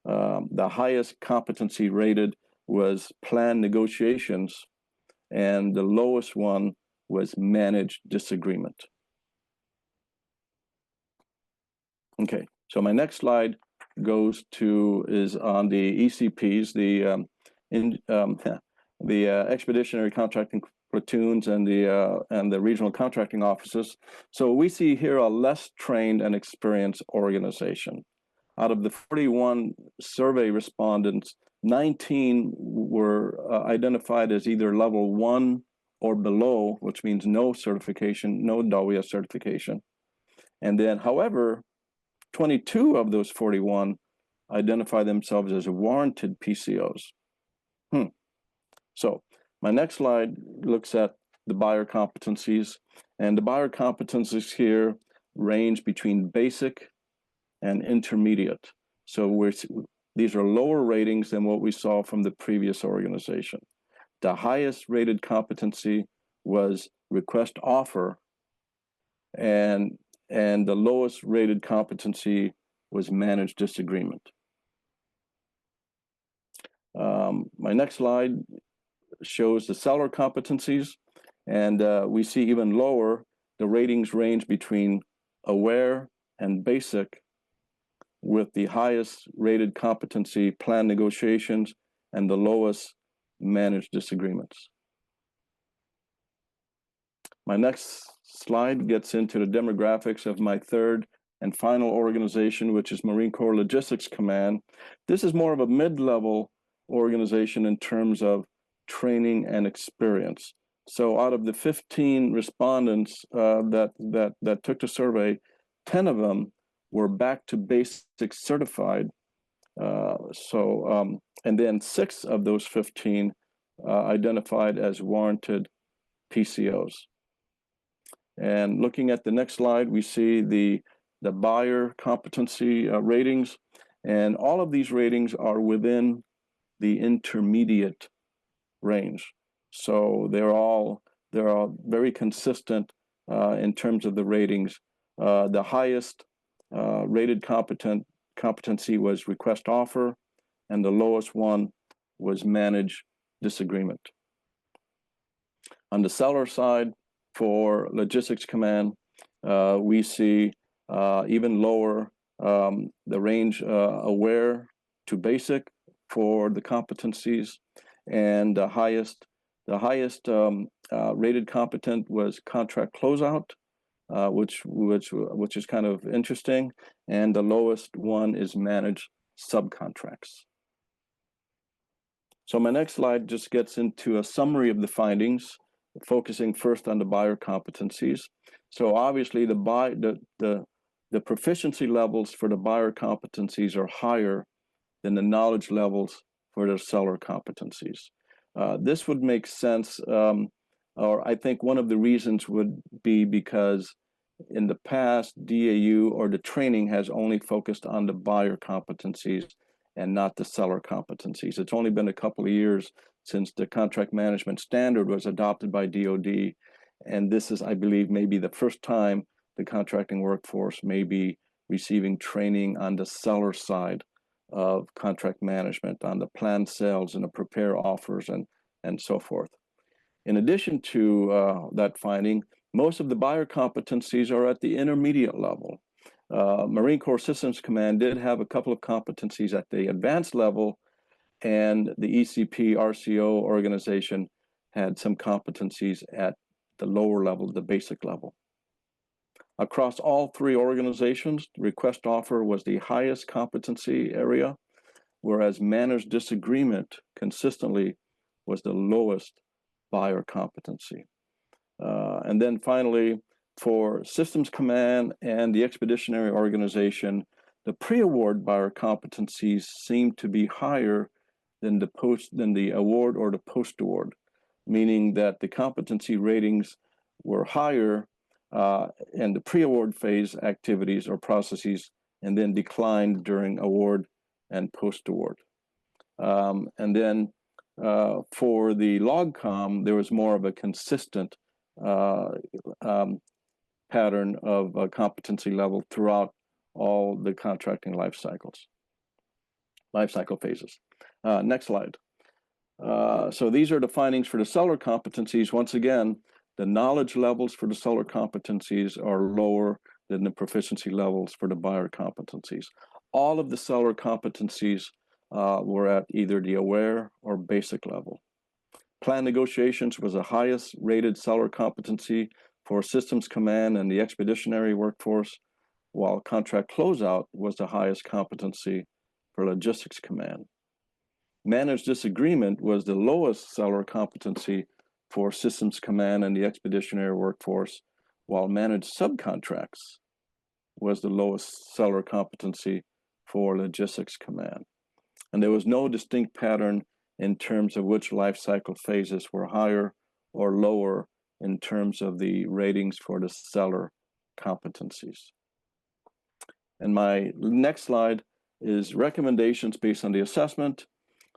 The highest competency rated was plan negotiations, and the lowest one was manage disagreement. Okay, so my next slide is on the ECPs, the expeditionary contracting platoons and the regional contracting offices. So we see here a less trained and experienced organization. Out of the 41 survey respondents, 19 were identified as either level 1 or below, which means no certification, no DAWIA certification. And then, however, 22 of those 41 identify themselves as warranted PCOs. So my next slide looks at the buyer competencies, and the buyer competencies here range between basic and intermediate. So these are lower ratings than what we saw from the previous organization. The highest rated competency was request offer, and the lowest rated competency was manage disagreement. My next slide shows the seller competencies, and we see even lower, the ratings range between aware and basic, with the highest rated competency plan negotiations and the lowest manage disagreements. My next slide gets into the demographics of my third and final organization, which is Marine Corps Logistics Command. This is more of a mid-level organization in terms of training and experience. So out of the 15 respondents that took the survey, 10 of them were back to basic certified. And then 6 of those 15 identified as warranted PCOs. And looking at the next slide, we see the buyer competency ratings, and all of these ratings are within the intermediate range. So they're all very consistent in terms of the ratings. The highest rated competency was request offer, and the lowest one was manage disagreement. On the seller side, for Logistics Command, we see even lower the range aware to basic for the competencies, and the highest rated competent was contract closeout, which is kind of interesting, and the lowest one is manage subcontracts. So my next slide just gets into a summary of the findings, focusing first on the buyer competencies. So obviously the proficiency levels for the buyer competencies are higher than the knowledge levels for the seller competencies. This would make sense, or I think one of the reasons would be because in the past, DAU or the training has only focused on the buyer competencies and not the seller competencies. It's only been a couple of years since the contract management standard was adopted by DoD. And this is, I believe, maybe the first time the contracting workforce may be receiving training on the seller side of contract management, on the planned sales and the prepare offers and so forth. In addition to that finding, most of the buyer competencies are at the intermediate level. Marine Corps Systems Command did have a couple of competencies at the advanced level, and the ECP RCO organization had some competencies at the lower level, the basic level. Across all three organizations, the request offer was the highest competency area, whereas managed disagreement consistently was the lowest buyer competency. And then finally, for Systems Command and the Expeditionary Organization, the pre-award buyer competencies seem to be higher than the award or the post-award, meaning that the competency ratings were higher in the pre-award phase activities or processes, and then declined during award and post-award. And then for the LOGCOM, there was more of a consistent pattern of competency level throughout all the contracting life cycle phases. Next slide. So these are the findings for the seller competencies. Once again, the knowledge levels for the seller competencies are lower than the proficiency levels for the buyer competencies. All of the seller competencies were at either the aware or basic level. Plan negotiations was the highest rated seller competency for Systems Command and the Expeditionary workforce, while contract closeout was the highest competency for Logistics Command. Managed disagreement was the lowest seller competency for Systems Command and the Expeditionary workforce, while managed subcontracts was the lowest seller competency for Logistics Command. And there was no distinct pattern in terms of which life cycle phases were higher or lower in terms of the ratings for the seller competencies. And my next slide is recommendations based on the assessment.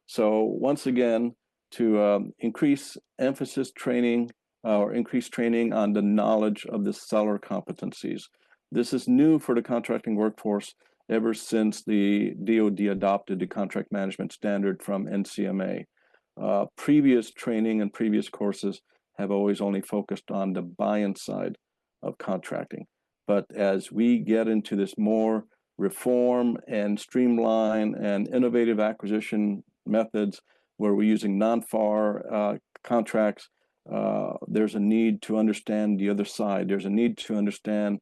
So once again, to increase emphasis training or increase training on the knowledge of the seller competencies. This is new for the contracting workforce ever since the DoD adopted the contract management standard from NCMA. Previous training and previous courses have always only focused on the buy-in side of contracting. But as we get into this more reform and streamline and innovative acquisition methods where we're using non-FAR contracts, there's a need to understand the other side. There's a need to understand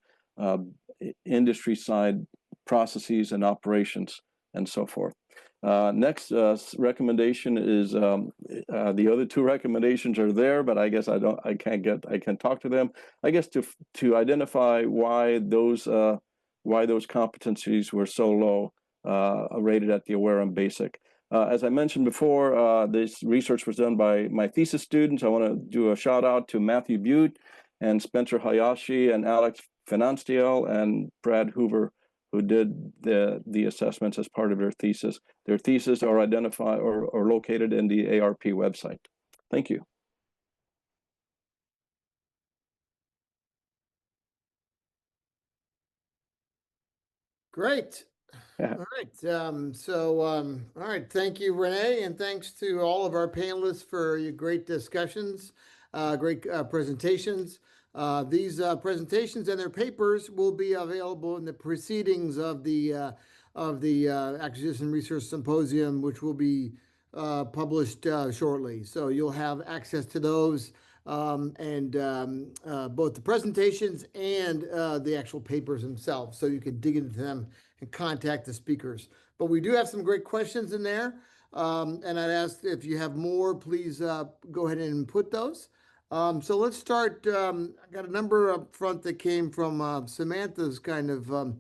industry side processes and operations and so forth. Next recommendation is the other two recommendations are there, but I guess I can't talk to them. I guess to identify why those competencies were so low, rated at the aware and basic. As I mentioned before, this research was done by my thesis students. I want to do a shout out to Matthew Butte and Spencer Hayashi and Alex Finanstiel and Brad Hoover, who did the assessments as part of their thesis. Their theses are identified or located in the ARP website. Thank you. Great. Yeah. All right. All right. Thank you, Renee, and thanks to all of our panelists for your great discussions, great presentations. These presentations and their papers will be available in the proceedings of the Acquisition Research Symposium, which will be published shortly. So you'll have access to those and both the presentations and the actual papers themselves, so you can dig into them and contact the speakers. But we do have some great questions in there, and I'd ask if you have more, please go ahead and input those. So let's start. I got a number up front that came from Samantha's kind of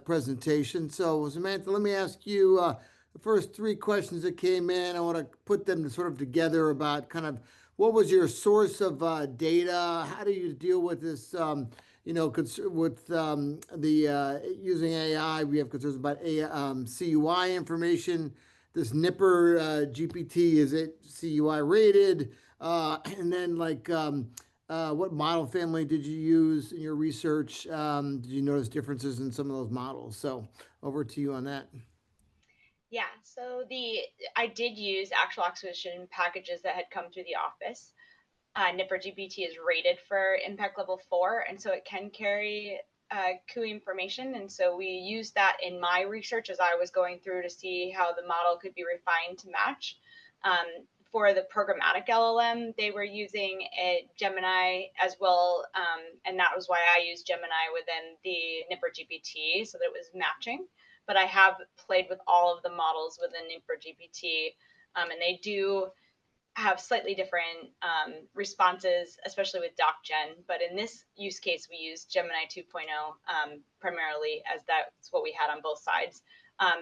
presentation. So Samantha, let me ask you the first three questions that came in. I want to put them sort of together about kind of what was your source of data? How do you deal with this? With using AI, we have concerns about CUI information. This Nipper GPT, is it CUI rated? And then what model family did you use in your research? Did you notice differences in some of those models? So over to you on that. Yeah, so I did use actual acquisition packages that had come through the office. Nipper GPT is rated for impact level 4, and so it can carry CUI information. And so we used that in my research as I was going through to see how the model could be refined to match. For the programmatic LLM, they were using a Gemini as well, and that was why I used Gemini within the Nipper GPT so that it was matching. But I have played with all of the models within Nipper GPT, and they do have slightly different responses, especially with DocGen. But in this use case, we used Gemini 2.0 primarily, as that's what we had on both sides.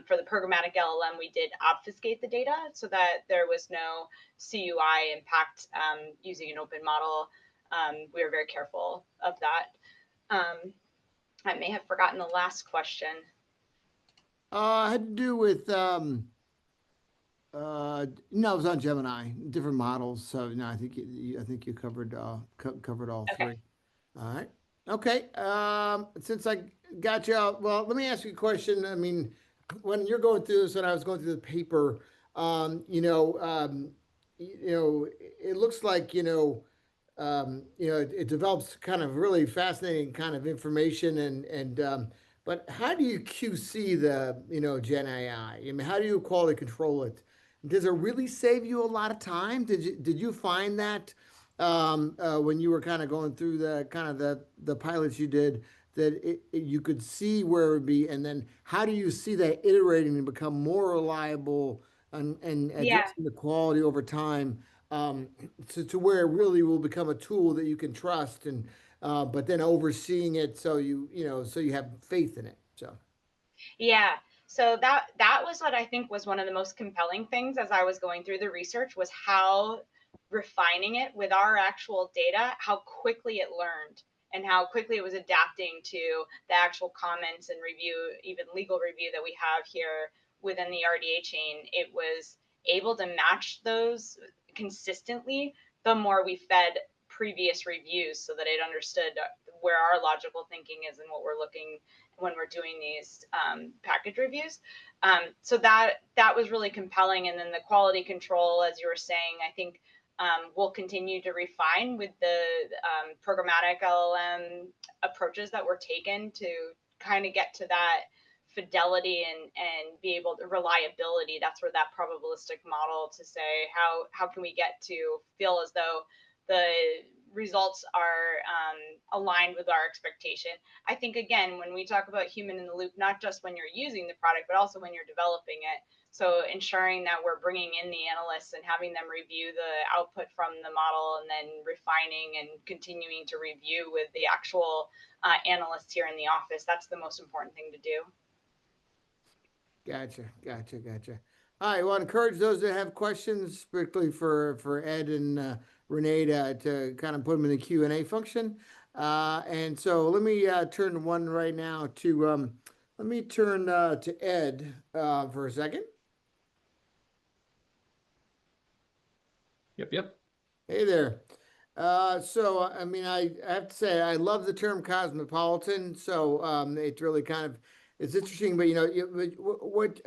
For the programmatic LLM, we did obfuscate the data so that there was no CUI impact using an open model. We were very careful of that. I may have forgotten the last question. Had to do with no, it was on Gemini, different models. So no, I think you covered covered all Okay. three. All right. Okay. Since I got you out, well, let me ask you a question. I mean, when you're going through this, when I was going through the paper, it looks like, it develops kind of really fascinating kind of information but how do you QC the, Gen AI? I mean, how do you quality control it? Does it really save you a lot of time? Did you find that when you were kind of going through the pilots you did, that you could see where it would be, and then how do you see that iterating and become more reliable and Yeah. adjusting the quality over time, to where it really will become a tool that you can trust, and but then overseeing it so you have faith in it. So Yeah. So that was what I think was one of the most compelling things as I was going through the research, was how refining it with our actual data, how quickly it learned and how quickly it was adapting to the actual comments and review, even legal review that we have here within the RDA chain. It was able to match those consistently the more we fed previous reviews so that it understood where our logical thinking is and what we're looking when we're doing these package reviews. So that was really compelling. And then the quality control, as you were saying, I think we'll continue to refine with the programmatic LLM approaches that were taken to kind of get to that fidelity and be able to reliability. That's where that probabilistic model to say how can we get to feel as though the results are aligned with our expectation. I think, again, when we talk about human in the loop, not just when you're using the product, but also when you're developing it. So ensuring that we're bringing in the analysts and having them review the output from the model and then refining and continuing to review with the actual analysts here in the office. That's the most important thing to do. Gotcha. All right. Well, I encourage those that have questions, particularly for Ed and Renee, to kind of put them in the Q&A function. And so let me turn one right now to let me turn to Ed for a second. Yep. Hey there. So I mean, I have to say I love the term cosmopolitan. So it's really kind of, it's interesting, but what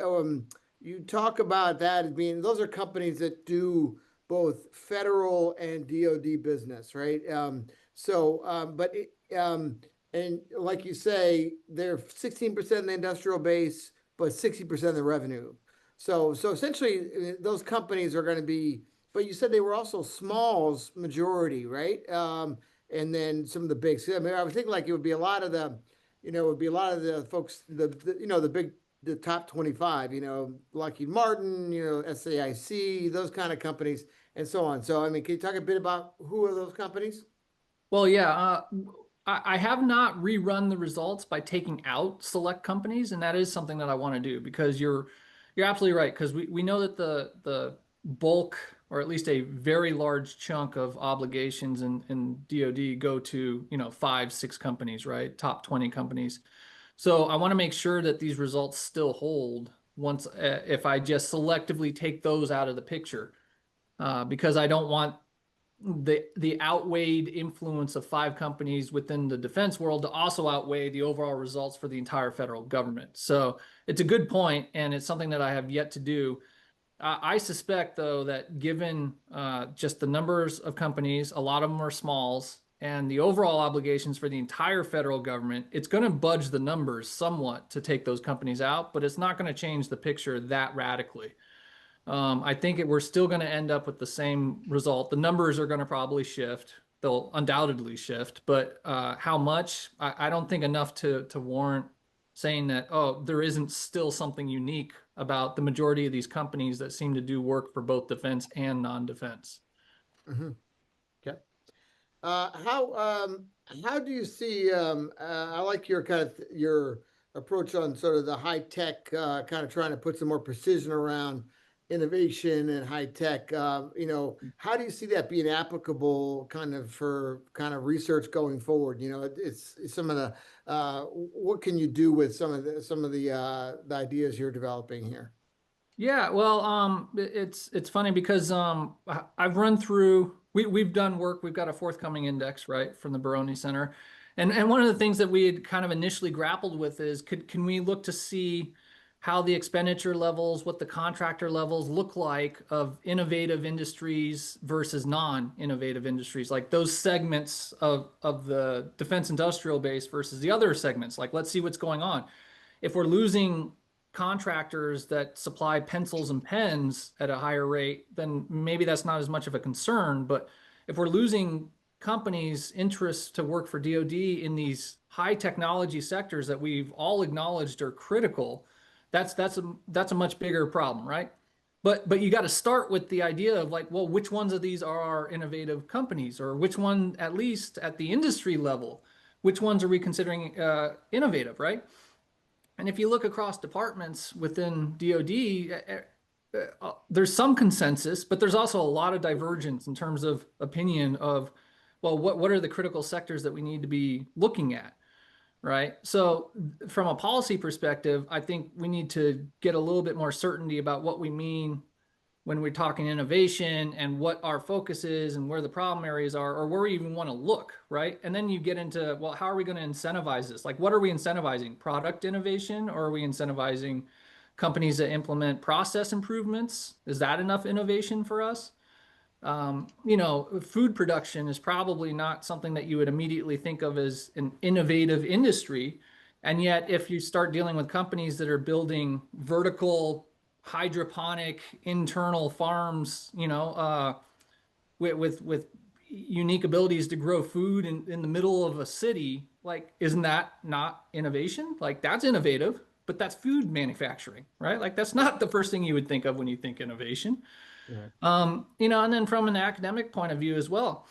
you talk about that as being, those are companies that do both federal and DoD business, right? And like you say, they're 16% of the industrial base, but 60% of the revenue. So essentially, those companies are going to be. But you said they were also smalls majority, right? And then some of the big. I mean, I would think like it would be a lot of the, it would be a lot of the folks, the top 25, Lockheed Martin, SAIC, those kind of companies, and so on. So, I mean, can you talk a bit about who are those companies? Well, yeah, I have not rerun the results by taking out select companies, and that is something that I want to do, because you're absolutely right, because we know that the bulk or at least a very large chunk of obligations in DoD go to, 5, 6 companies, right? Top 20 companies. So I want to make sure that these results still hold once, if I just selectively take those out of the picture, because I don't want the outweighed influence of 5 companies within the defense world to also outweigh the overall results for the entire federal government. So it's a good point, and it's something that I have yet to do. I suspect, though, that given just the numbers of companies, a lot of them are smalls, and the overall obligations for the entire federal government, it's going to budge the numbers somewhat to take those companies out, but it's not going to change the picture that radically. I think we're still going to end up with the same result. The numbers are going to probably shift. They'll undoubtedly shift, but how much? I don't think enough to warrant saying that, oh, there isn't still something unique about the majority of these companies that seem to do work for both defense and non-defense. Mm-hmm. Okay. How do you see? I like your your approach on sort of the high tech, kind of trying to put some more precision around innovation and high tech. How do you see that being applicable kind of for kind of research going forward? It's some of the what can you do with some of the ideas you're developing here? Yeah, well, it's funny because I've run through, we've done work. We've got a forthcoming index, right, from the Baroni Center, and one of the things that we had kind of initially grappled with is can we look to see how the expenditure levels, what the contractor levels look like of innovative industries versus non-innovative industries, like those segments of the defense industrial base versus the other segments. Like, let's see what's going on. If we're losing contractors that supply pencils and pens at a higher rate, then maybe that's not as much of a concern. But if we're losing companies' interest to work for DoD in these high technology sectors that we've all acknowledged are critical, that's a much bigger problem, right? But you got to start with the idea of like, well, which ones of these are our innovative companies, or which one, at least at the industry level, which ones are we considering innovative, right? And if you look across departments within DoD, there's some consensus, but there's also a lot of divergence in terms of opinion of, well, what are the critical sectors that we need to be looking at, right? So from a policy perspective, I think we need to get a little bit more certainty about what we mean when we're talking innovation and what our focus is and where the problem areas are, or where we even want to look, right? And then you get into, well, how are we going to incentivize this? Like, what are we incentivizing? Product innovation, or are we incentivizing companies that implement process improvements? Is that enough innovation for us? Food production is probably not something that you would immediately think of as an innovative industry. And yet, if you start dealing with companies that are building vertical hydroponic internal farms, with unique abilities to grow food in the middle of a city, like, isn't that not innovation? Like, that's innovative, but that's food manufacturing, right? Like, that's not the first thing you would think of when you think innovation. Right. And then from an academic point of view as well,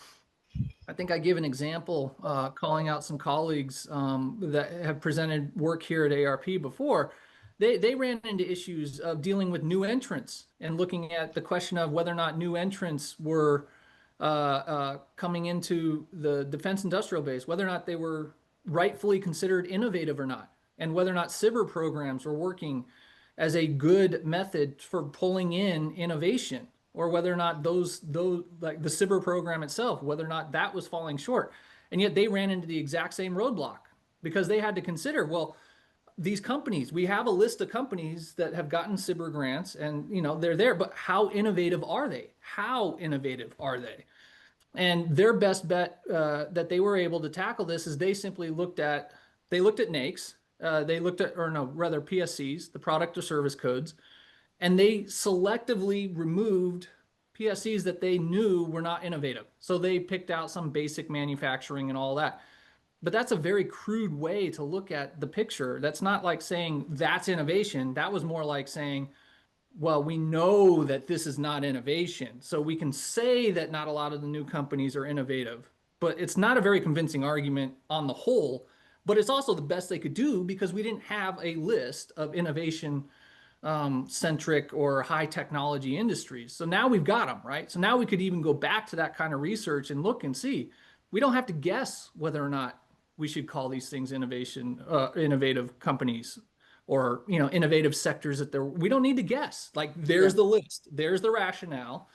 I think I gave an example, calling out some colleagues that have presented work here at ARP before. They ran into issues of dealing with new entrants and looking at the question of whether or not new entrants were coming into the defense industrial base, whether or not they were rightfully considered innovative or not, and whether or not cyber programs were working as a good method for pulling in innovation, or whether or not those like the cyber program itself, whether or not that was falling short. And yet they ran into the exact same roadblock because they had to consider, well, these companies, we have a list of companies that have gotten cyber grants and, they're there, but how innovative are they? How innovative are they? And their best bet that they were able to tackle this is they simply looked at NAICS, rather PSCs, the product or service codes, and they selectively removed PSCs that they knew were not innovative. So they picked out some basic manufacturing and all that. But that's a very crude way to look at the picture. That's not like saying that's innovation. That was more like saying, well, we know that this is not innovation. So we can say that not a lot of the new companies are innovative, but it's not a very convincing argument on the whole. But it's also the best they could do because we didn't have a list of innovation centric or high technology industries. So now we've got them, right? So now we could even go back to that kind of research and look and see. We don't have to guess whether or not we should call these things innovative companies or, innovative sectors that we don't need to guess. Like there's the list, there's the rationale,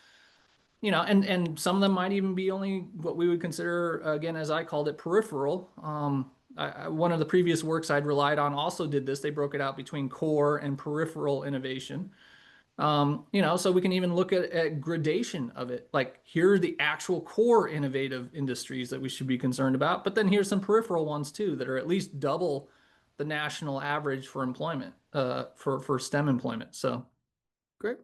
and some of them might even be only what we would consider, again, as I called it, peripheral. One of the previous works I'd relied on also did this. They broke it out between core and peripheral innovation. So we can even look at gradation of it. Like here are the actual core innovative industries that we should be concerned about, but then here's some peripheral ones too that are at least double the national average for employment, for STEM employment. So Great.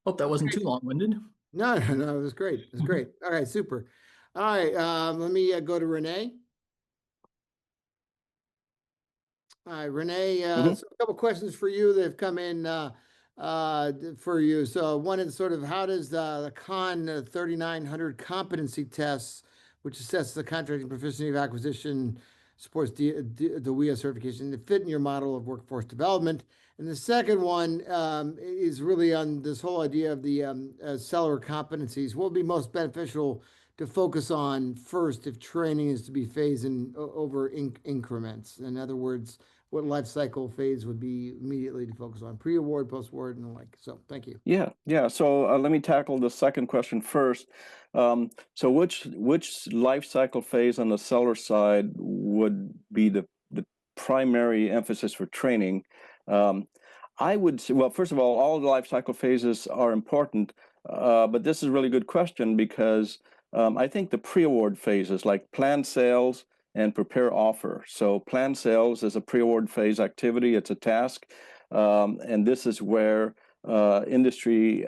Hope that wasn't too long-winded. No, it was great. It was great. All right, super. All right, let me go to Renee. All right, Renee, so a couple questions for you that have come in for you. So one is sort of how does the CON 3900 competency tests, which assesses the contracting proficiency of acquisition, supports the WIA certification, fit in your model of workforce development? And the second one is really on this whole idea of the seller competencies. What would be most beneficial to focus on first if training is to be phased in over increments? In other words, what life cycle phase would be immediately to focus on? Pre-award, post-award, and the like. So thank you. Yeah. So let me tackle the second question first. So which life cycle phase on the seller side would be the primary emphasis for training? I would say, well, first of all the life cycle phases are important, but this is a really good question because I think the pre-award phases like plan sales and prepare offer. So plan sales is a pre-award phase activity. It's a task. And this is where industry,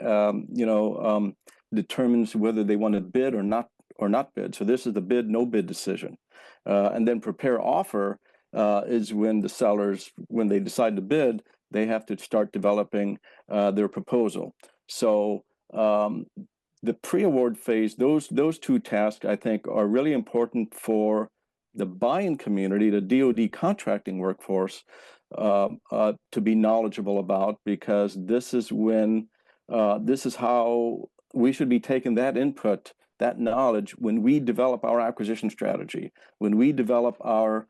determines whether they want to bid or not bid. So this is the bid, no bid decision. And then prepare offer is when the sellers, when they decide to bid, they have to start developing their proposal. So the pre-award phase, those two tasks, I think, are really important for the buy-in community, the DoD contracting workforce, to be knowledgeable about, because this is when, this is how we should be taking that input, that knowledge, when we develop our acquisition strategy, when we develop our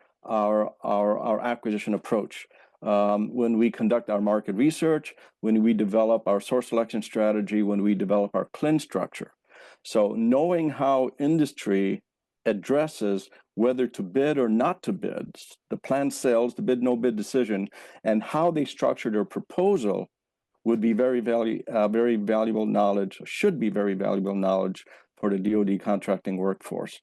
acquisition approach, when we conduct our market research, when we develop our source selection strategy, when we develop our CLIN structure. So knowing how industry addresses whether to bid or not to bid, the planned sales, the bid, no bid decision, and how they structure their proposal would be very valuable knowledge, should be very valuable knowledge for the DoD contracting workforce.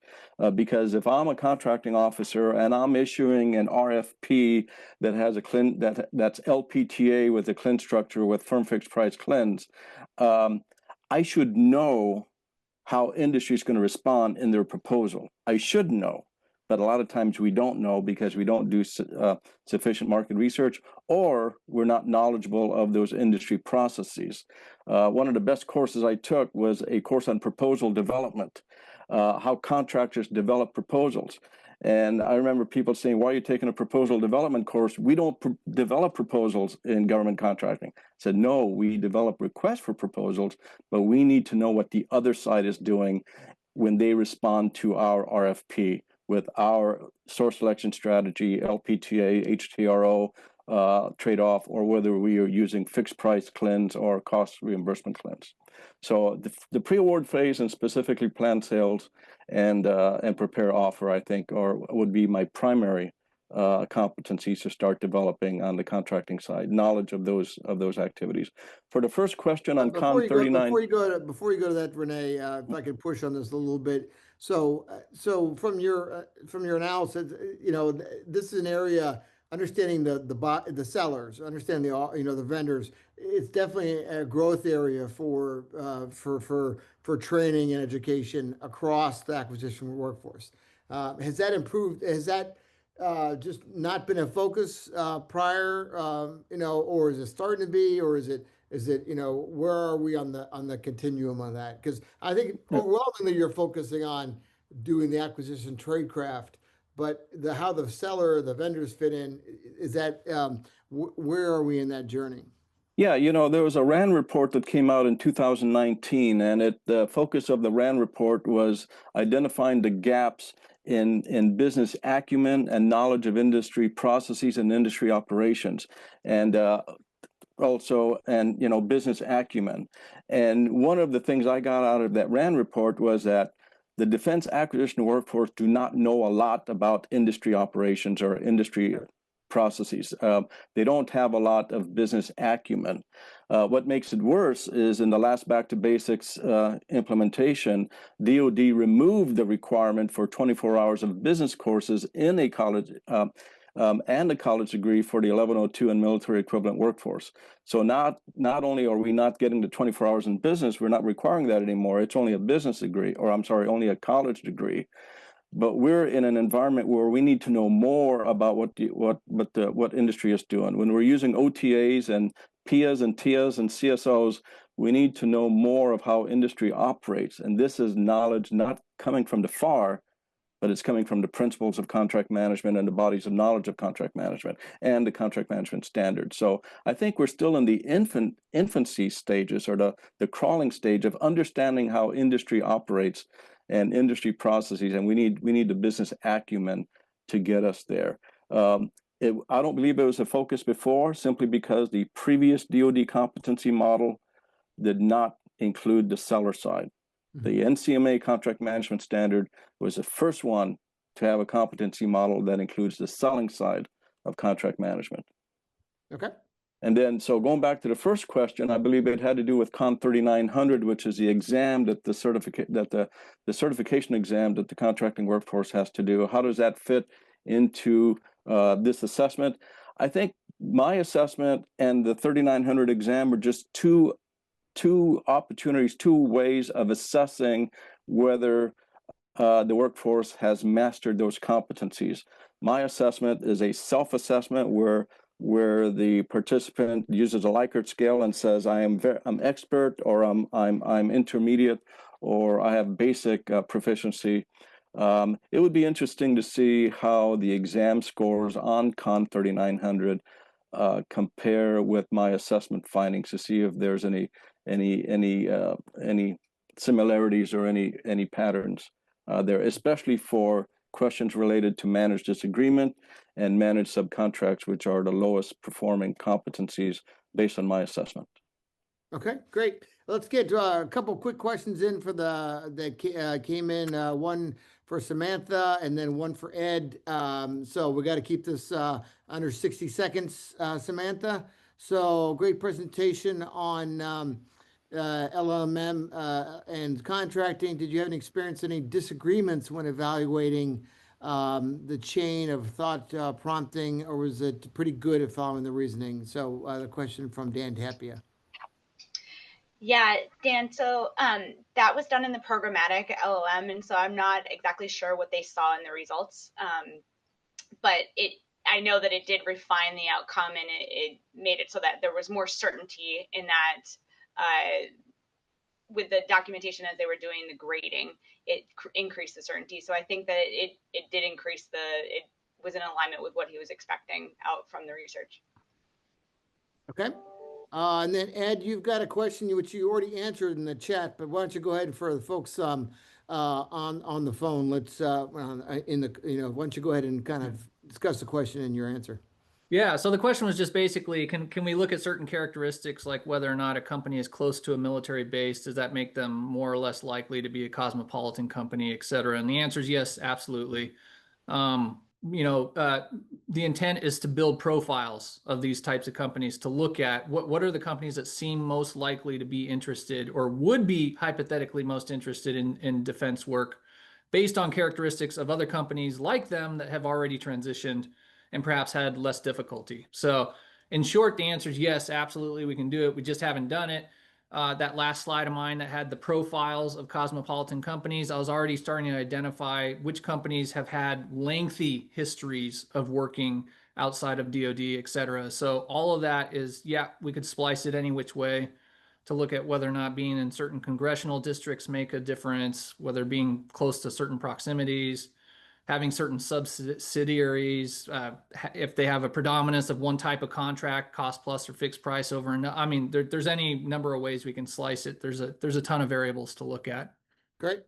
Because if I'm a contracting officer and I'm issuing an RFP that has a CLIN, that's LPTA with a CLIN structure with firm fixed price CLINs, I should know how industry is going to respond in their proposal. I should know, but a lot of times we don't know because we don't do sufficient market research, or we're not knowledgeable of those industry processes. One of the best courses I took was a course on proposal development, how contractors develop proposals. And I remember people saying, why are you taking a proposal development course? We don't develop proposals in government contracting. I said, no, we develop requests for proposals, but we need to know what the other side is doing when they respond to our RFP with our source selection strategy, LPTA, HTRO, trade-off, or whether we are using fixed price CLINs or cost reimbursement CLINs. So the pre-award phase and specifically planned sales and prepare offer, I think, would be my primary competencies to start developing on the contracting side, knowledge of those activities. For the first question on CON 39. Before you go to that, Renee, if I could push on this a little bit. So from your analysis, this is an area, understanding the sellers, understanding the vendors. It's definitely a growth area for training and education across the acquisition workforce. Has that improved? Has that just not been a focus prior? Or is it starting to be? Or is it where are we on the continuum on that? Because I think overwhelmingly you're focusing on doing the acquisition tradecraft, but how the seller, the vendors fit in, is that where are we in that journey? Yeah, there was a RAND report that came out in 2019, and the focus of the RAND report was identifying the gaps in business acumen and knowledge of industry processes and industry operations, and business acumen. And one of the things I got out of that RAND report was that the defense acquisition workforce do not know a lot about industry operations or industry processes. They don't have a lot of business acumen. What makes it worse is in the last Back to Basics implementation, DoD removed the requirement for 24 hours of business courses in a college and a college degree for the 1102 and military equivalent workforce. So not only are we not getting the 24 hours in business, we're not requiring that anymore. It's only a business degree, or I'm sorry, only a college degree. But we're in an environment where we need to know more about what industry is doing. When we're using OTAs and PIAs and TIAs and CSOs, we need to know more of how industry operates. And this is knowledge not coming from the FAR, but it's coming from the principles of contract management and the bodies of knowledge of contract management and the contract management standards. So I think we're still in the infancy stages, or the crawling stage of understanding how industry operates and industry processes, and we need the business acumen to get us there. I don't believe it was a focus before, simply because the previous DoD competency model did not include the seller side. The NCMA contract management standard was the first one to have a competency model that includes the selling side of contract management. Okay. And then, so going back to the first question, I believe it had to do with Con 3900, which is the exam that the certification exam that the contracting workforce has to do. How does that fit into this assessment? I think my assessment and the 3900 exam are just two opportunities, two ways of assessing whether the workforce has mastered those competencies. My assessment is a self-assessment where the participant uses a Likert scale and says, I'm expert, or I'm intermediate, or I have basic proficiency. It would be interesting to see how the exam scores on Con 3900 compare with my assessment findings, to see if there's any similarities or any patterns there, especially for questions related to managed disagreement and managed subcontracts, which are the lowest performing competencies based on my assessment. Okay, great. Let's get a couple quick questions in for that came in. One for Samantha and then one for Ed. So we got to keep this under 60 seconds, Samantha. So great presentation on LMM and contracting. Did you have any disagreements when evaluating the chain of thought prompting, or was it pretty good at following the reasoning? So the question from Dan Tapia. Yeah, Dan, so that was done in the programmatic LLM, and so I'm not exactly sure what they saw in the results, but I know that it did refine the outcome, and it made it so that there was more certainty in that with the documentation as they were doing the grading, it increased the certainty. So I think that it did increase it was in alignment with what he was expecting out from the research. Okay. And then Ed, you've got a question which you already answered in the chat, but why don't you go ahead, for the folks on the phone, let's why don't you go ahead and kind of discuss the question and your answer. Yeah, so the question was just basically, can we look at certain characteristics, like whether or not a company is close to a military base? Does that make them more or less likely to be a cosmopolitan company, et cetera? And the answer is yes, absolutely. The intent is to build profiles of these types of companies, to look at what are the companies that seem most likely to be interested, or would be hypothetically most interested in defense work, based on characteristics of other companies like them that have already transitioned and perhaps had less difficulty. So in short, the answer is yes, absolutely, we can do it. We just haven't done it. That last slide of mine that had the profiles of cosmopolitan companies, I was already starting to identify which companies have had lengthy histories of working outside of DoD, et cetera. So all of that is, yeah, we could splice it any which way to look at whether or not being in certain congressional districts make a difference, whether being close to certain proximities, having certain subsidiaries, if they have a predominance of one type of contract, cost plus or fixed price over. And I mean, there's any number of ways we can slice it. There's a ton of variables to look at. Great.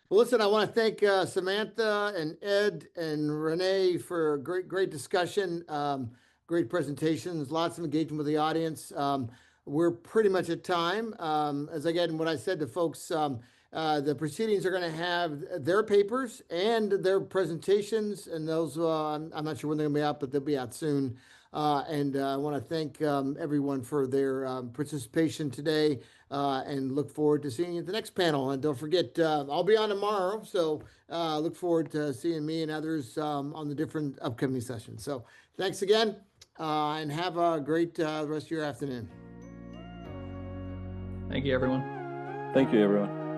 Well, listen, I want to thank Samantha and Ed and Renee for a great discussion, great presentations, lots of engagement with the audience. We're pretty much at time. As again, what I said to folks, the proceedings are going to have their papers and their presentations, and those I'm not sure when they're going to be out, but they'll be out soon. And I want to thank everyone for their participation today, and look forward to seeing you at the next panel. And don't forget, I'll be on tomorrow, so look forward to seeing me and others on the different upcoming sessions. So thanks again, and have a great rest of your afternoon. Thank you, everyone. Thank you, everyone.